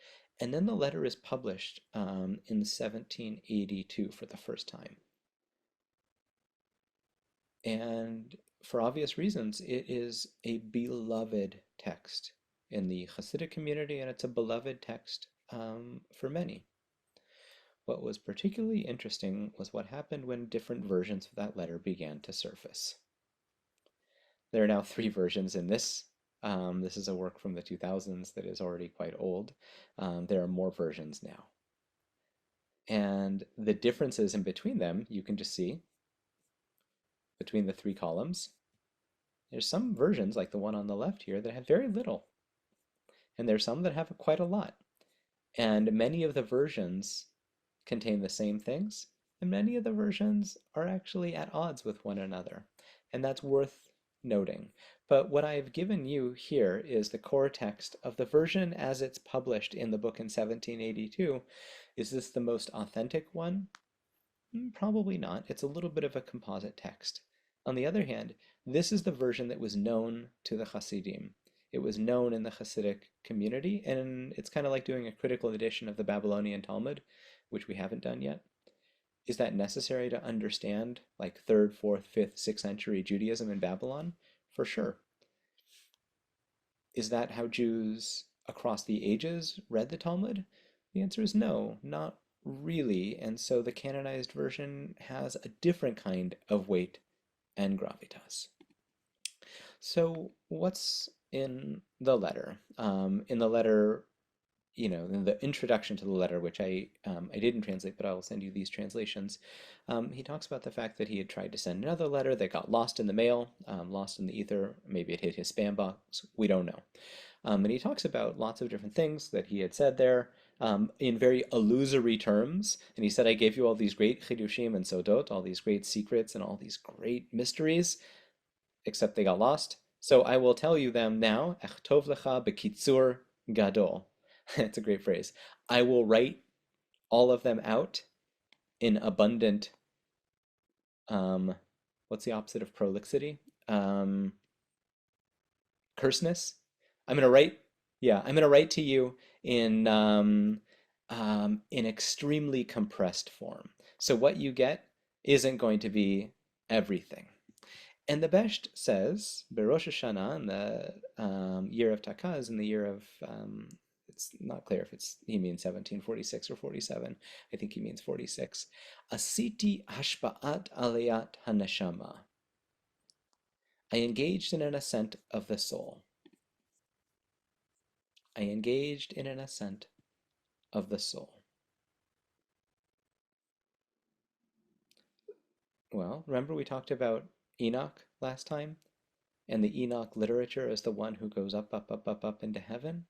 And then the letter is published in 1782 for the first time. And for obvious reasons, it is a beloved text in the Hasidic community, and it's a beloved text for many. What was particularly interesting was what happened when different versions of that letter began to surface. There are now 3 versions in this. This is a work from the 2000s that is already quite old. There are more versions now. And the differences in between them, you can just see between the 3 columns. There's some versions, like the one on the left here, that have very little. And there's some that have quite a lot. And many of the versions contain the same things, and many of the versions are actually at odds with one another, and that's worth noting. But what I've given you here is the core text of the version as it's published in the book in 1782. Is this the most authentic one? Probably not. It's a little bit of a composite text. On the other hand, this is the version that was known to the Hasidim. It was known in the Hasidic community, and it's kind of like doing a critical edition of the Babylonian Talmud, which we haven't done yet. Is that necessary to understand like 3rd, 4th, 5th, 6th century Judaism in Babylon? For sure. Is that how Jews across the ages read the Talmud? The answer is no, not really. And so the canonized version has a different kind of weight and gravitas. So what's in the letter? In the letter, in the introduction to the letter, which I didn't translate, but I will send you these translations, he talks about the fact that he had tried to send another letter that got lost in the mail, lost in the ether. Maybe it hit his spam box. We don't know. And he talks about lots of different things that he had said there in very illusory terms. And he said, I gave you all these great chidushim and sodot, all these great secrets and all these great mysteries, except they got lost. So I will tell you them now. Echtov lecha bekitzur gadol. It's a great phrase. I will write all of them out in abundant, what's the opposite of prolixity? Curseness. I'm going to write to you in extremely compressed form. So what you get isn't going to be everything. And the Besht says, Berosh Hashanah, in the year of Takaz, in the year of, it's not clear if he means 1746 or 47. I think he means 46. Asiti hashpa'at aliyat haneshama. I engaged in an ascent of the soul. I engaged in an ascent of the soul. Well, remember we talked about Enoch last time? And the Enoch literature is the one who goes up, up, up, up, up into heaven.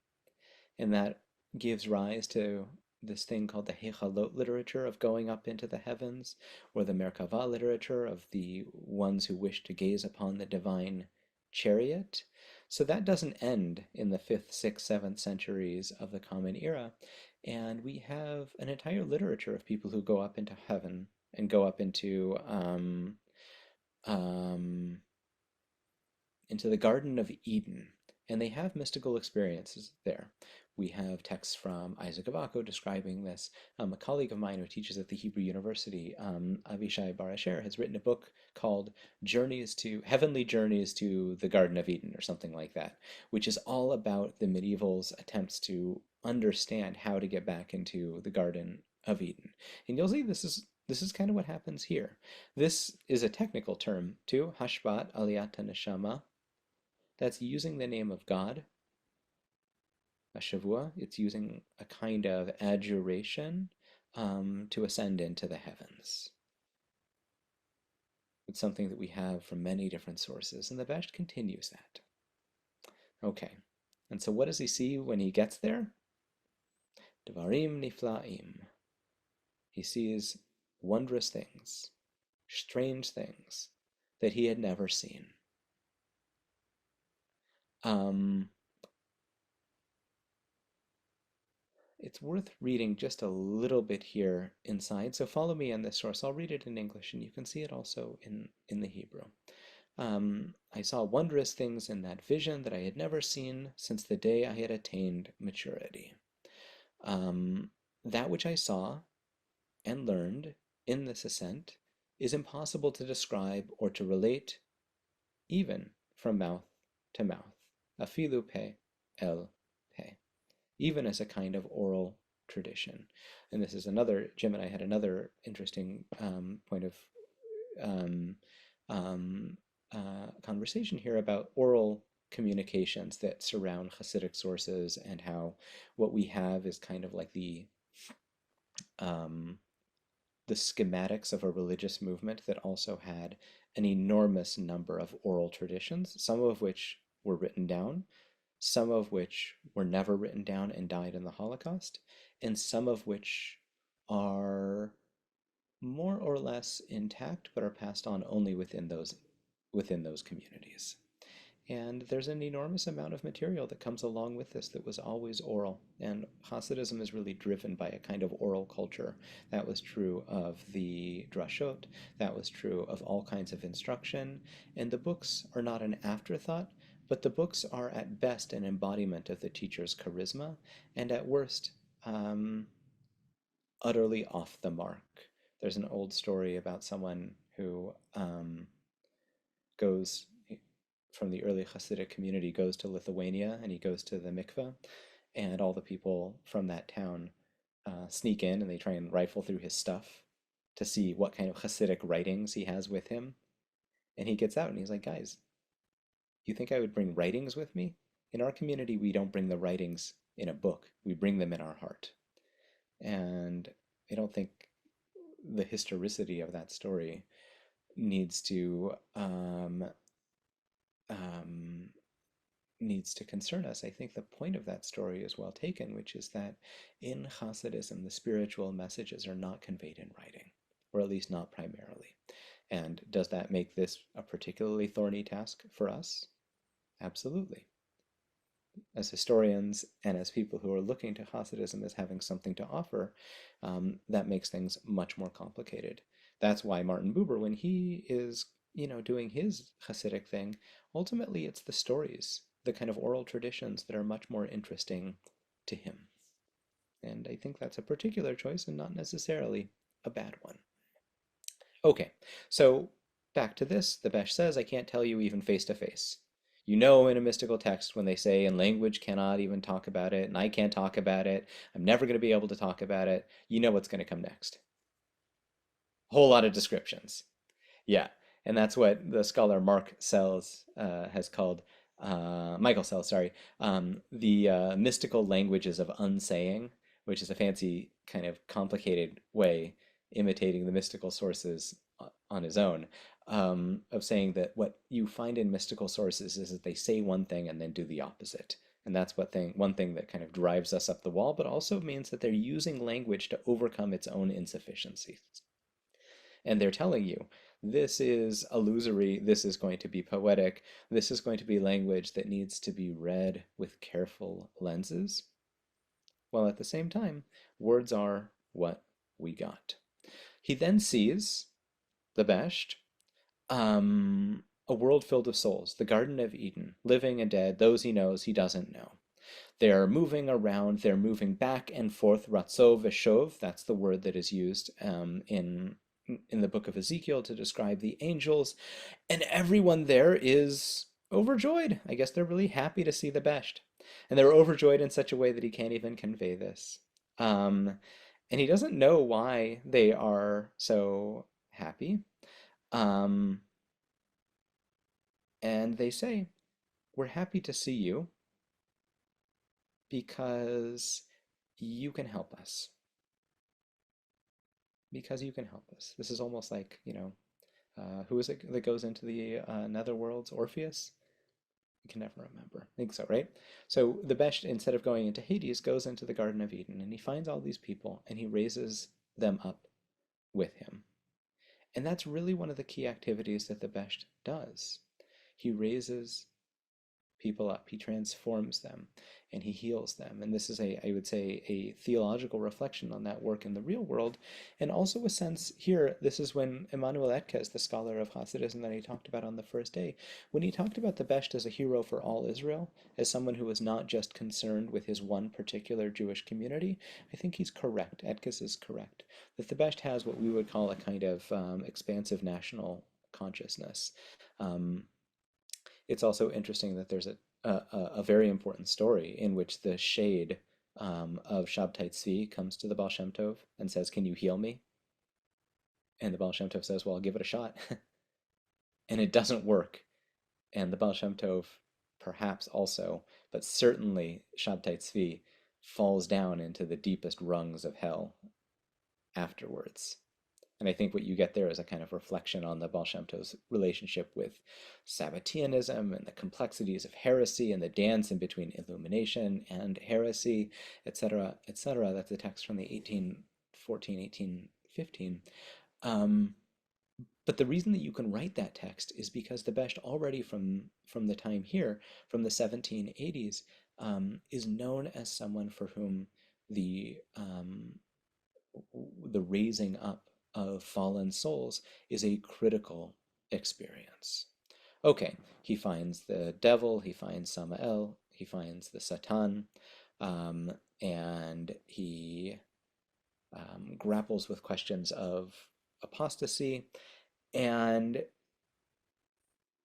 And that gives rise to this thing called the Hechalot literature of going up into the heavens, or the Merkava literature of the ones who wish to gaze upon the divine chariot. So that doesn't end in the 5th, 6th, 7th centuries of the Common Era. And we have an entire literature of people who go up into heaven and go up into the Garden of Eden, and they have mystical experiences there. We have texts from Isaac of Akko describing this. A colleague of mine who teaches at the Hebrew University, Avishai Barasher, has written a book called Heavenly Journeys to the Garden of Eden, or something like that, which is all about the medievals' attempts to understand how to get back into the Garden of Eden. And you'll see this is kind of what happens here. This is a technical term too, Hashbat Aliyat Neshama. That's using the name of God, a shavua. It's using a kind of adjuration to ascend into the heavens. It's something that we have from many different sources, and the Besht continues that. Okay, and so what does he see when he gets there? Dvarim niflaim. He sees wondrous things, strange things that he had never seen. It's worth reading just a little bit here inside, so follow me on this source. I'll read it in English, and you can see it also in the Hebrew. I saw wondrous things in that vision that I had never seen since the day I had attained maturity. That which I saw and learned in this ascent is impossible to describe or to relate, even from mouth to mouth. Afilu pe el pe. Even as a kind of oral tradition. And this is another, Jim and I had another interesting point of conversation here about oral communications that surround Hasidic sources, and how what we have is kind of like the schematics of a religious movement that also had an enormous number of oral traditions, some of which were written down, some of which were never written down and died in the Holocaust, and some of which are more or less intact but are passed on only within those communities. And there's an enormous amount of material that comes along with this that was always oral. And Hasidism is really driven by a kind of oral culture. That was true of the drashot, that was true of all kinds of instruction. And the books are not an afterthought, but the books are at best an embodiment of the teacher's charisma, and at worst, utterly off the mark. There's an old story about someone who goes from the early Hasidic community, goes to Lithuania, and he goes to the mikveh, and all the people from that town sneak in, and they try and rifle through his stuff to see what kind of Hasidic writings he has with him. And he gets out and he's like, guys, you think I would bring writings with me? In our community, we don't bring the writings in a book. We bring them in our heart. And I don't think the historicity of that story needs to concern us. I think the point of that story is well taken, which is that in Hasidism, the spiritual messages are not conveyed in writing, or at least not primarily. And does that make this a particularly thorny task for us? Absolutely. As historians and as people who are looking to Hasidism as having something to offer, that makes things much more complicated. That's why Martin Buber, when he is, doing his Hasidic thing, ultimately it's the stories, the kind of oral traditions that are much more interesting to him. And I think that's a particular choice and not necessarily a bad one. Okay, so back to this, the Besh says, I can't tell you even face to face. You know, in a mystical text, when they say, and language cannot even talk about it, and I can't talk about it, I'm never going to be able to talk about it, you know what's going to come next. A whole lot of descriptions. Yeah, and that's what the scholar Mark Sells has called, Michael Sells, sorry, the mystical languages of unsaying, which is a fancy kind of complicated way, imitating the mystical sources on his own, of saying that what you find in mystical sources is that they say one thing and then do the opposite. And that's one thing that kind of drives us up the wall, but also means that they're using language to overcome its own insufficiencies. And they're telling you, this is illusory, this is going to be poetic, this is going to be language that needs to be read with careful lenses, while at the same time, words are what we got. He then sees, the Besht, a world filled with souls, the Garden of Eden, living and dead, those he knows, he doesn't know. They're moving around, they're moving back and forth, ratzov veshov, that's the word that is used in the book of Ezekiel to describe the angels, and everyone there is overjoyed. I guess they're really happy to see the Besht. And they're overjoyed in such a way that he can't even convey this. And he doesn't know why they are so happy. And they say, we're happy to see you because you can help us. Because you can help us. This is almost like, who is it that goes into the netherworlds? Orpheus? I can never remember. I think so, right? So the Besht, instead of going into Hades, goes into the Garden of Eden, and he finds all these people, and he raises them up with him. And that's really one of the key activities that the Besht does. He raises people up, he transforms them, and he heals them. And this is I would say, a theological reflection on that work in the real world. And also a sense here, this is when Emanuel Etkes, the scholar of Hasidism that he talked about on the first day, when he talked about the Besht as a hero for all Israel, as someone who was not just concerned with his one particular Jewish community, I think he's correct. Etkes is correct. That the Besht has what we would call a kind of expansive national consciousness. It's also interesting that there's a very important story in which the shade of Shabtai Tzvi comes to the Baal Shem Tov and says, can you heal me? And the Baal Shem Tov says, well, I'll give it a shot. And it doesn't work. And the Baal Shem Tov perhaps also, but certainly Shabtai Tzvi falls down into the deepest rungs of hell afterwards. And I think what you get there is a kind of reflection on the Baal Shem Tov's relationship with Sabbateanism and the complexities of heresy and the dance in between illumination and heresy, etc., etc. That's a text from the 1814, 1815. But the reason that you can write that text is because the Besht already from the time here, from the 1780s, is known as someone for whom the raising up of fallen souls is a critical experience. Okay, he finds the devil, he finds Samael, he finds the Satan, and he grapples with questions of apostasy. And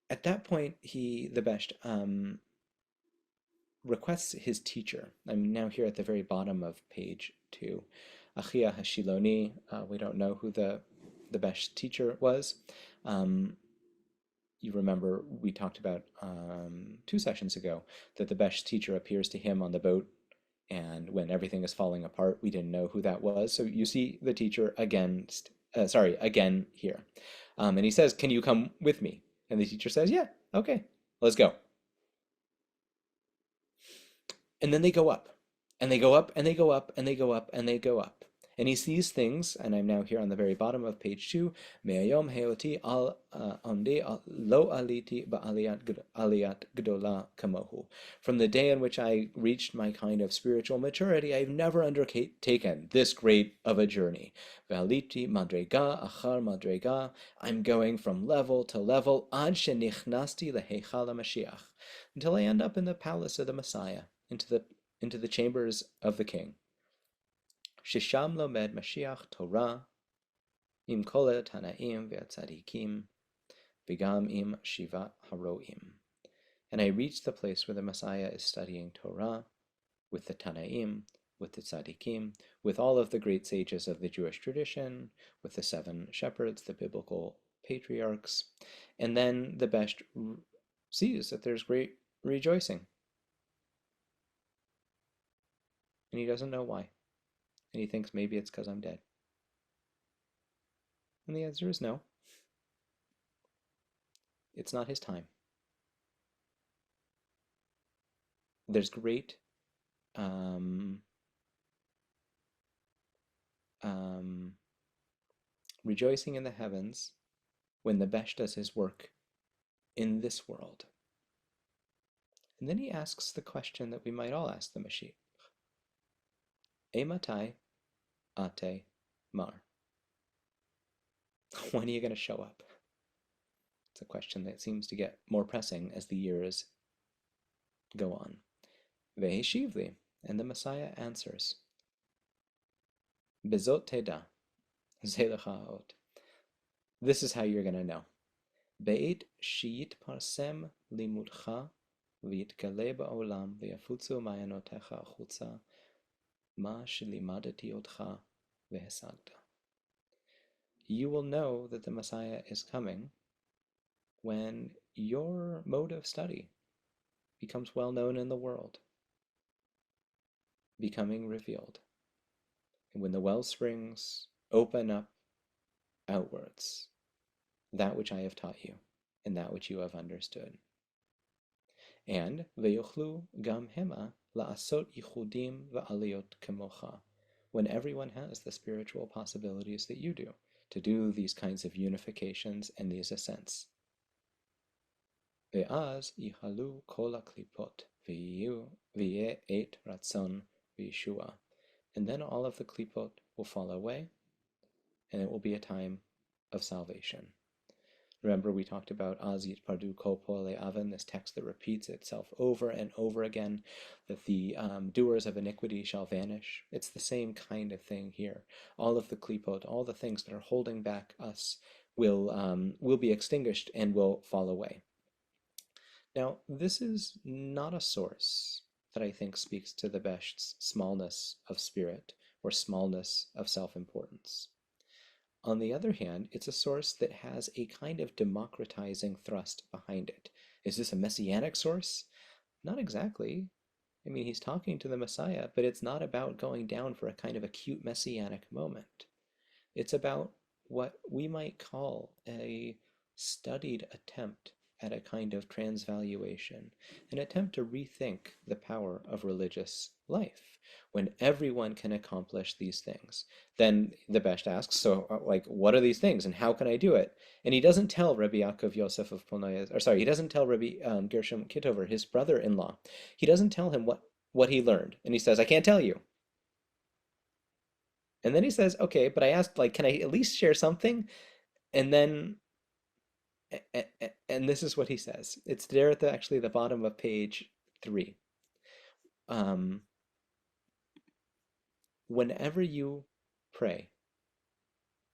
at that point, the Besht requests his teacher. I'm now here at the very bottom of page 2. Achia Hashiloni, we don't know who the Besht teacher was. You remember we talked about 2 sessions ago that the Besht teacher appears to him on the boat, and when everything is falling apart, we didn't know who that was. So you see the teacher again here. And he says, can you come with me? And the teacher says, yeah, okay, let's go. And then they go up, and they go up, and they go up, and they go up, and they go up. And he sees things, and I'm now here on the very bottom of page 2. Me'ayom heoti al amde lo aliti ba'aliyat gdola kamohu. From the day in which I reached my kind of spiritual maturity, I've never undertaken this great of a journey. Ve'aliti madrega achar madrega. I'm going from level to level ad shenichnasti leheichal HaMashiach, until I end up in the palace of the Messiah, into the chambers of the King. Shisham lomed Mashiach Torah im kol tanaim ve'tzadikim, v'gam im shiva haroim. And I reached the place where the Messiah is studying Torah with the Tanaim, with the Tzadikim, with all of the great sages of the Jewish tradition, with the 7 shepherds, the biblical patriarchs. And then the Besht sees that there's great rejoicing. And he doesn't know why. And he thinks maybe it's because I'm dead. And the answer is no. It's not his time. There's great rejoicing in the heavens when the Besh does his work in this world. And then he asks the question that we might all ask the Mashiach. Ematai ate mar. When are you going to show up? It's a question that seems to get more pressing as the years go on. Veheshivli, and the Messiah answers, Bezot teda, zelechaot. This is how you're going to know. Beit shiyit parsem limudcha v'yitkale ba'olam v'yafutzu ma'anotecha achutza ma shelimadati otcha v'hesagda. You will know that the Messiah is coming when your mode of study becomes well known in the world, becoming revealed. And when the well springs open up outwards, that which I have taught you, and that which you have understood. And ve'yochlu gam hema la'asot yichudim va'aliyot kemocha, when everyone has the spiritual possibilities that you do, to do these kinds of unifications and these ascents. Ve'az yihalu kol ha'klipot v'yeh et ratzon v'yeshua. And then all of the klipot will fall away, and it will be a time of salvation. Remember, we talked about Az Yitpardu Kol Po'alei Aven, this text that repeats itself over and over again, that the doers of iniquity shall vanish. It's the same kind of thing here. All of the klipot, all the things that are holding back us will be extinguished and will fall away. Now, this is not a source that I think speaks to the Besht's smallness of spirit or smallness of self-importance. On the other hand, it's a source that has a kind of democratizing thrust behind it. Is this a messianic source? Not exactly. I mean, he's talking to the Messiah, but it's not about going down for a kind of acute messianic moment. It's about what we might call a studied attempt at a kind of transvaluation, an attempt to rethink the power of religious life. When everyone can accomplish these things, then the Besht asks, so what are these things and how can I do it? And he doesn't tell Rabbi Yaakov Yosef of Polnoye, he doesn't tell Rabbi Gershom Kitover, his brother-in-law. He doesn't tell him what he learned. And he says, I can't tell you. And then he says, okay, but I asked, can I at least share something? And then, and this is what he says. It's there at actually the bottom of page 3. Whenever you pray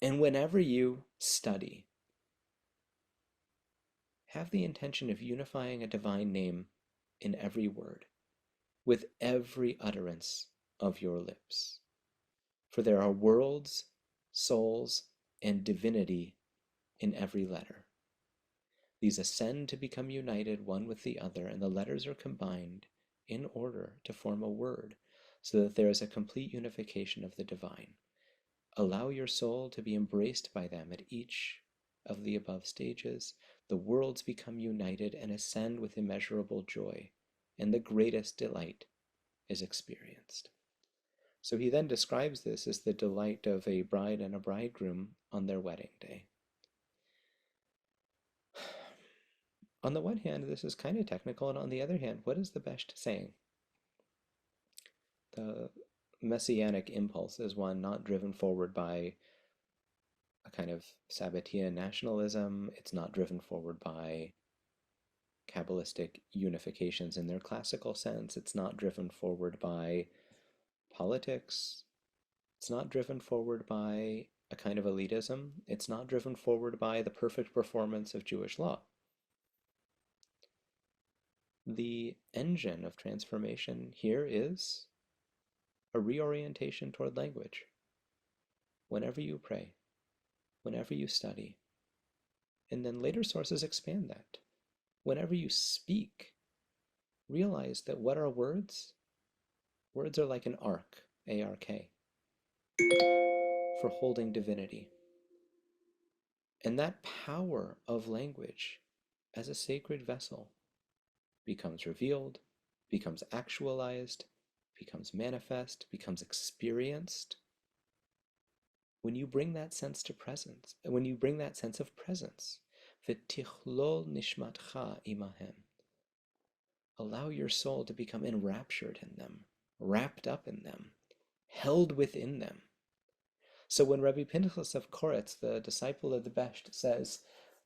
and whenever you study, have the intention of unifying a divine name in every word, with every utterance of your lips. For there are worlds, souls, and divinity in every letter. These ascend to become united one with the other, and the letters are combined in order to form a word, so that there is a complete unification of the divine. Allow your soul to be embraced by them at each of the above stages. The worlds become united and ascend with immeasurable joy, and the greatest delight is experienced. So he then describes this as the delight of a bride and a bridegroom on their wedding day. On the one hand, this is kind of technical, and on the other hand, what is the Besht saying? The messianic impulse is one not driven forward by a kind of Sabbatean nationalism. It's not driven forward by Kabbalistic unifications in their classical sense. It's not driven forward by politics. It's not driven forward by a kind of elitism. It's not driven forward by the perfect performance of Jewish law. The engine of transformation here is a reorientation toward language. Whenever you pray, whenever you study, and then later sources expand that. Whenever you speak, realize that what are words? Words are like an ark, A-R-K, for holding divinity. And that power of language as a sacred vessel becomes revealed, becomes actualized, becomes manifest, becomes experienced. When you bring that sense to presence, when you bring that sense of presence, v'tichlol nishmatcha imahem, allow your soul to become enraptured in them, wrapped up in them, held within them. So when Rabbi Pinchas of Koretz, the disciple of the Besht, says,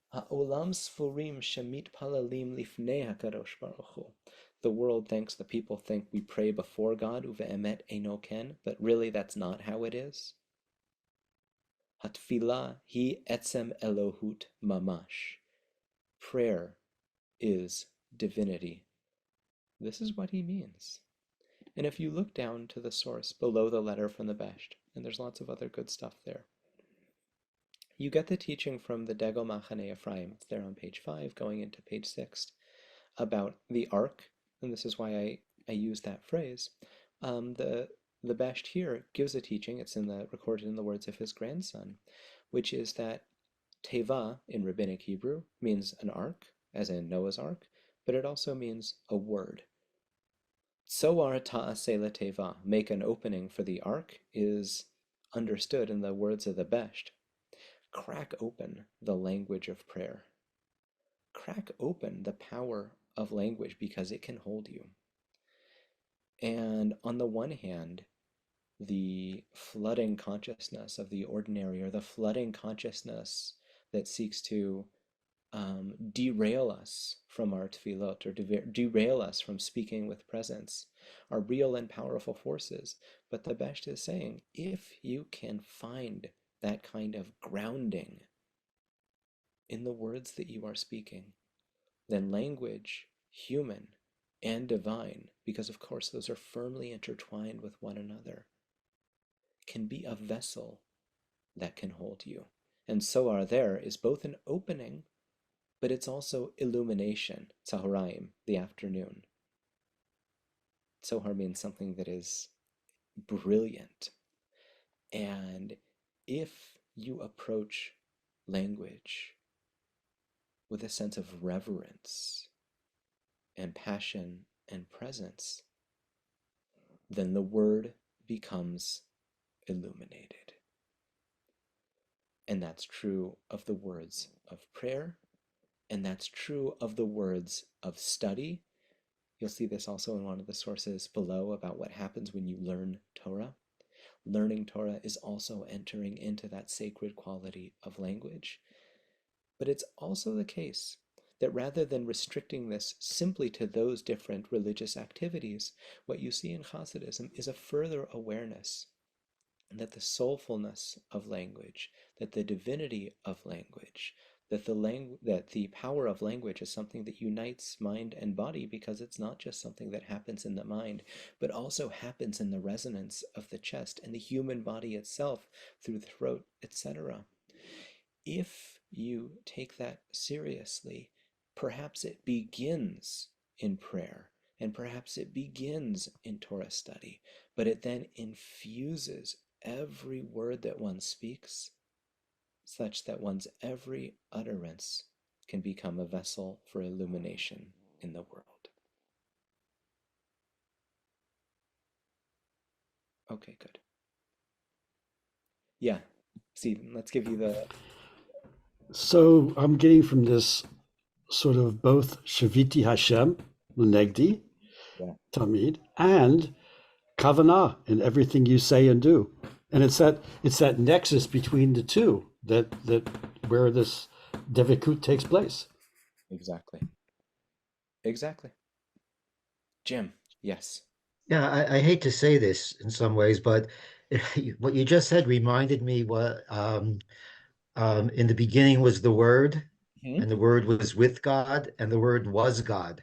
"Ha'olam sfurim shemit palalim lifnei hakadosh baruch hu," the world thinks, the people think we pray before God, uve'emet eino ken, but really that's not how it is. Hatfilah hi etzem elohut mamash. Prayer is divinity. This is what he means. And if you look down to the source below the letter from the Besht, and there's lots of other good stuff there, you get the teaching from the Degel Machane Ephraim. It's there on page 5, going into page 6, about the ark, and this is why I use that phrase. The Besht here gives a teaching, it's recorded in the words of his grandson, which is that Teva, in Rabbinic Hebrew, means an ark, as in Noah's ark, but it also means a word. Tzoar ta'aseh leteva, make an opening for the ark, is understood in the words of the Besht. Crack open the language of prayer. Crack open the power of language because it can hold you. And on the one hand, the flooding consciousness of the ordinary, or the flooding consciousness that seeks to derail us from our tefillot, or derail us from speaking with presence, are real and powerful forces. But the Besht is saying, if you can find that kind of grounding in the words that you are speaking, then language, human and divine, because of course those are firmly intertwined with one another, can be a vessel that can hold you. And Soar there is both an opening, but it's also illumination, Tzahoraim, the afternoon. Tzohar means something that is brilliant. And if you approach language with a sense of reverence and passion and presence, then the word becomes illuminated. And that's true of the words of prayer, and that's true of the words of study. You'll see this also in one of the sources below about what happens when you learn Torah. Learning Torah is also entering into that sacred quality of language. But it's also the case that rather than restricting this simply to those different religious activities, what you see in Hasidism is a further awareness that the soulfulness of language, that the divinity of language, that the power of language is something that unites mind and body, because it's not just something that happens in the mind, but also happens in the resonance of the chest and the human body itself through the throat, etc. If you take that seriously, perhaps it begins in prayer, and perhaps it begins in Torah study, but it then infuses every word that one speaks, such that one's every utterance can become a vessel for illumination in the world. Okay, good. Yeah, see, let's give you the... So I'm getting from this sort of both Shaviti Hashem, Negdi, Yeah. Tamid, and Kavanah in everything you say and do. And it's that nexus between the two that where this Devikut takes place. Exactly. Jim, yes. Yeah, I hate to say this in some ways, but what you just said reminded me what in the beginning was the Word, Mhm. and the Word was with God, and the Word was God.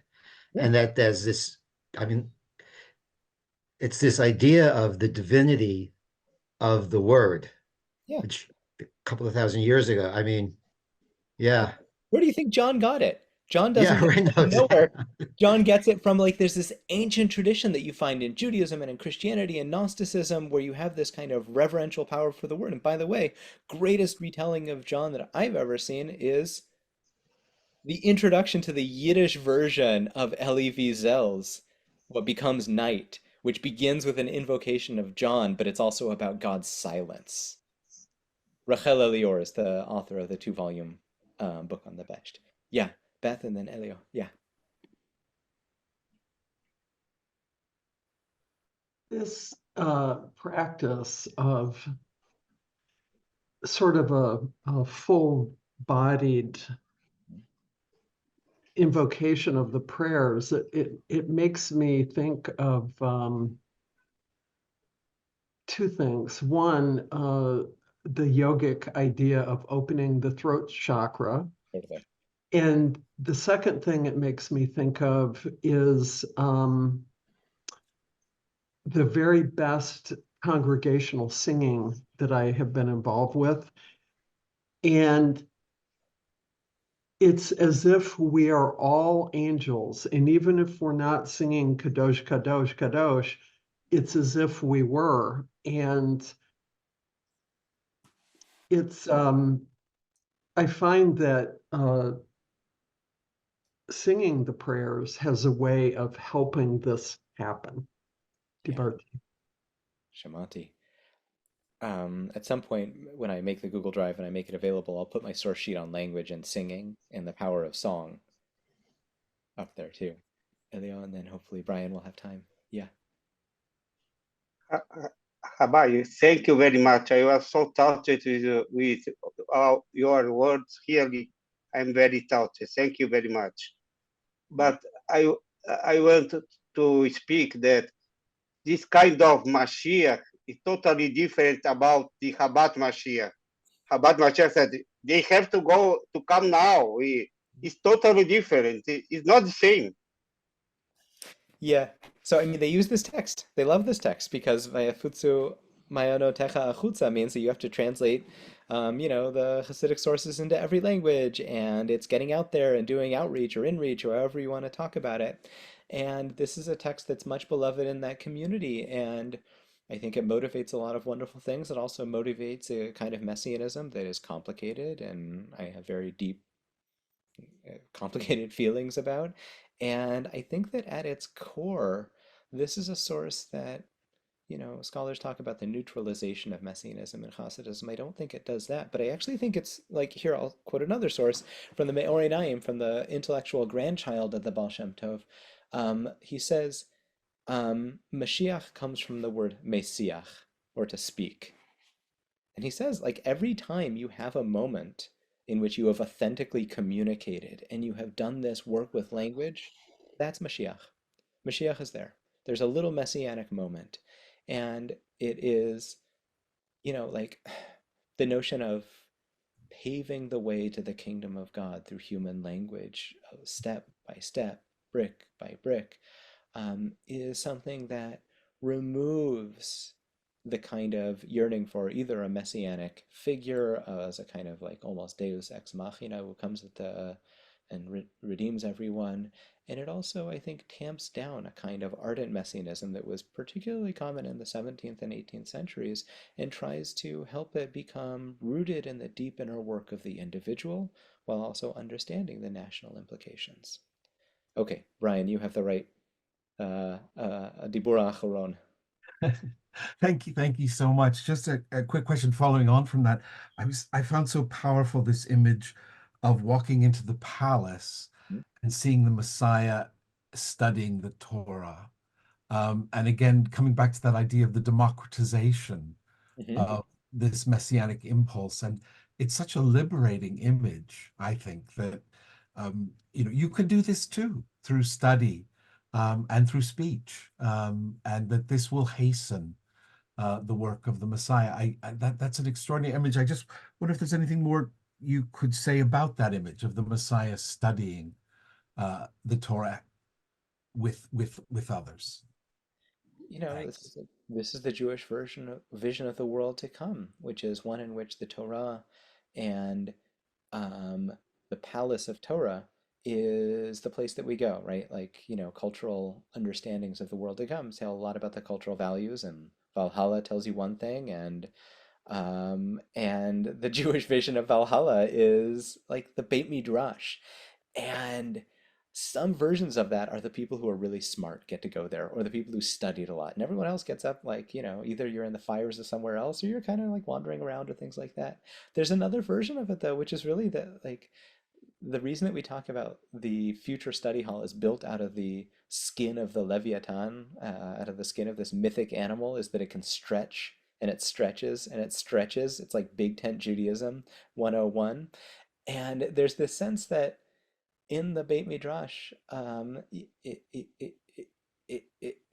Yeah. And that there's this, I mean, it's this idea of the divinity of the Word, Yeah. which a couple of thousand years ago, I mean, yeah, Where do you think John got it? John doesn't yeah, get right it now, from nowhere. John gets it from like there's this ancient tradition that you find in Judaism and in Christianity and Gnosticism where you have this kind of reverential power for the word. And by the way, greatest retelling of John that I've ever seen is the introduction to the Yiddish version of Elie Wiesel's What Becomes Night, which begins with an invocation of John, but it's also about God's silence. Rachel Elior is the author of the two-volume book on the Besht. Yeah, Beth and then Elio. Yeah. This practice of sort of a full-bodied invocation of the prayers, it makes me think of two things. One, the yogic idea of opening the throat chakra. Totally. And the second thing it makes me think of is the very best congregational singing that I have been involved with. And it's as if we are all angels. And even if we're not singing Kadosh, Kadosh, Kadosh, it's as if we were. And it's, I find that singing the prayers has a way of helping this happen. Yeah. Dibarti. Shamanti. At some point, when I make the Google Drive and I make it available, I'll put my source sheet on language and singing and the power of song up there too. Elio, and then hopefully Brian will have time. Yeah. Rabbi, thank you very much. I was so touched with all your words. Really, I'm very touched. Thank you very much. But I want to speak that this kind of Mashiach is totally different about the Chabad Mashiach. Chabad Mashiach said they have to come now. It's totally different. It's not the same. Yeah. So I mean, they use this text. They love this text because Vayafutsu Mayonotecha Achutza means that you have to translate, the Hasidic sources into every language, and it's getting out there and doing outreach or inreach or however you want to talk about it. And this is a text that's much beloved in that community, and I think it motivates a lot of wonderful things. It also motivates a kind of messianism that is complicated, and I have very deep complicated feelings about. And I think that at its core, this is a source that, scholars talk about the neutralization of messianism and Hasidism. I don't think it does that, but I actually think it's like here, I'll quote another source from the Me'orei Naim, from the intellectual grandchild of the Baal Shem Tov. He says, Mashiach comes from the word mesiach, or to speak. And he says, like, every time you have a moment in which you have authentically communicated and you have done this work with language, that's Mashiach. Mashiach is there. There's a little messianic moment. And it is, like the notion of paving the way to the kingdom of God through human language, step by step, brick by brick, is something that removes the kind of yearning for either a messianic figure as a kind of like almost deus ex machina who comes at and redeems everyone. And it also, I think, tamps down a kind of ardent messianism that was particularly common in the 17th and 18th centuries and tries to help it become rooted in the deep inner work of the individual while also understanding the national implications. Okay, Brian, you have the right Dibura Acharon. Thank you so much. Just a quick question following on from that. I found so powerful this image of walking into the palace and seeing the Messiah studying the Torah. And again, coming back to that idea of the democratization of this messianic impulse. And it's such a liberating image, I think, that you can do this too through study. and through speech, and that this will hasten the work of the Messiah. That's an extraordinary image. I just wonder if there's anything more you could say about that image of the Messiah studying the Torah with others. This is the Jewish vision of the world to come, which is one in which the Torah and the palace of Torah is the place that we go, right? Like, cultural understandings of the world to come tell a lot about the cultural values, and Valhalla tells you one thing, and the Jewish vision of Valhalla is like the Beit Midrash. And some versions of that are the people who are really smart get to go there, or the people who studied a lot, and everyone else gets up like, either you're in the fires of somewhere else, or you're kind of like wandering around or things like that. There's another version of it though, which is really the reason that we talk about the future study hall is built out of the skin of the Leviathan, out of the skin of this mythic animal, is that it can stretch, and it stretches and it stretches. It's like Big Tent Judaism 101. And there's this sense that in the Beit Midrash,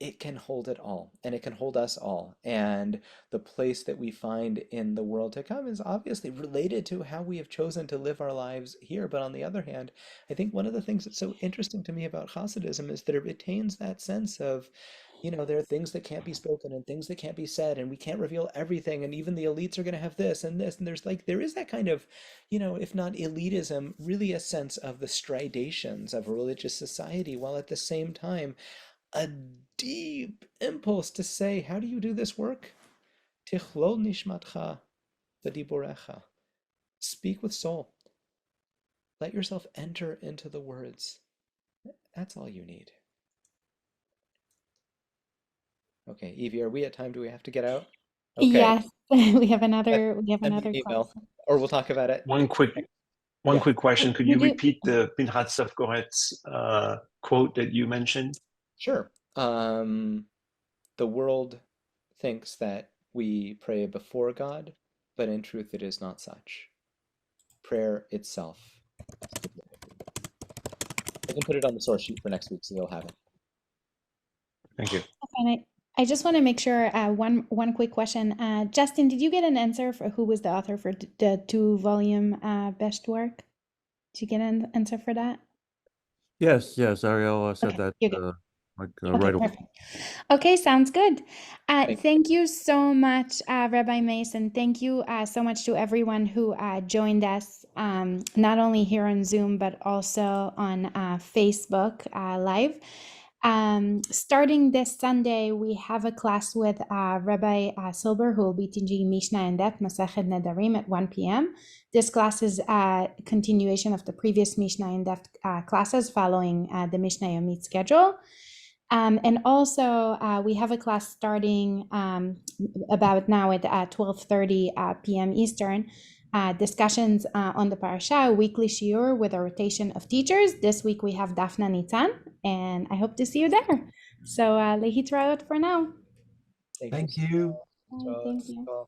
it can hold it all, and it can hold us all. And the place that we find in the world to come is obviously related to how we have chosen to live our lives here. But on the other hand, I think one of the things that's so interesting to me about Hasidism is that it retains that sense of, there are things that can't be spoken and things that can't be said, and we can't reveal everything, and even the elites are going to have this and this, and there is that kind of, if not elitism, really a sense of the stridations of a religious society, while at the same time a deep impulse to say, how do you do this work? Tichlol nishmatcha v'diborecha. Speak with soul. Let yourself enter into the words. That's all you need. Okay, Evie, are we at time? Do we have to get out? Okay. Yes, we have another Send me an class. email, or we'll talk about it. One quick question. Could you repeat the Pinhat Safkoret's quote that you mentioned? Sure. The world thinks that we pray before God, but in truth it is not such. Prayer itself. I can put it on the source sheet for next week, so you'll have it. Thank you. And I just want to make sure, one quick question. Justin, did you get an answer for who was the author for the 2-volume best work? Did you get an answer for that? Yes, Ariel said Okay, that you're good. right away. Perfect. Okay, sounds good. Thank Thank you so much, Rabbi Mayse, and thank you so much to everyone who joined us, not only here on Zoom, but also on Facebook Live. Starting this Sunday, we have a class with Rabbi Silber, who will be teaching Mishnah in depth, Masechet Nedarim, at 1 p.m. This class is a continuation of the previous Mishnah in depth classes, following the Mishnah Yomit schedule. And also, we have a class starting about now at 12:30 p.m. Eastern. Discussions on the parasha, weekly shiur with a rotation of teachers. This week we have Daphna Nitzan, and I hope to see you there. So, lehitraot for now. Thank you. Bye, thank you.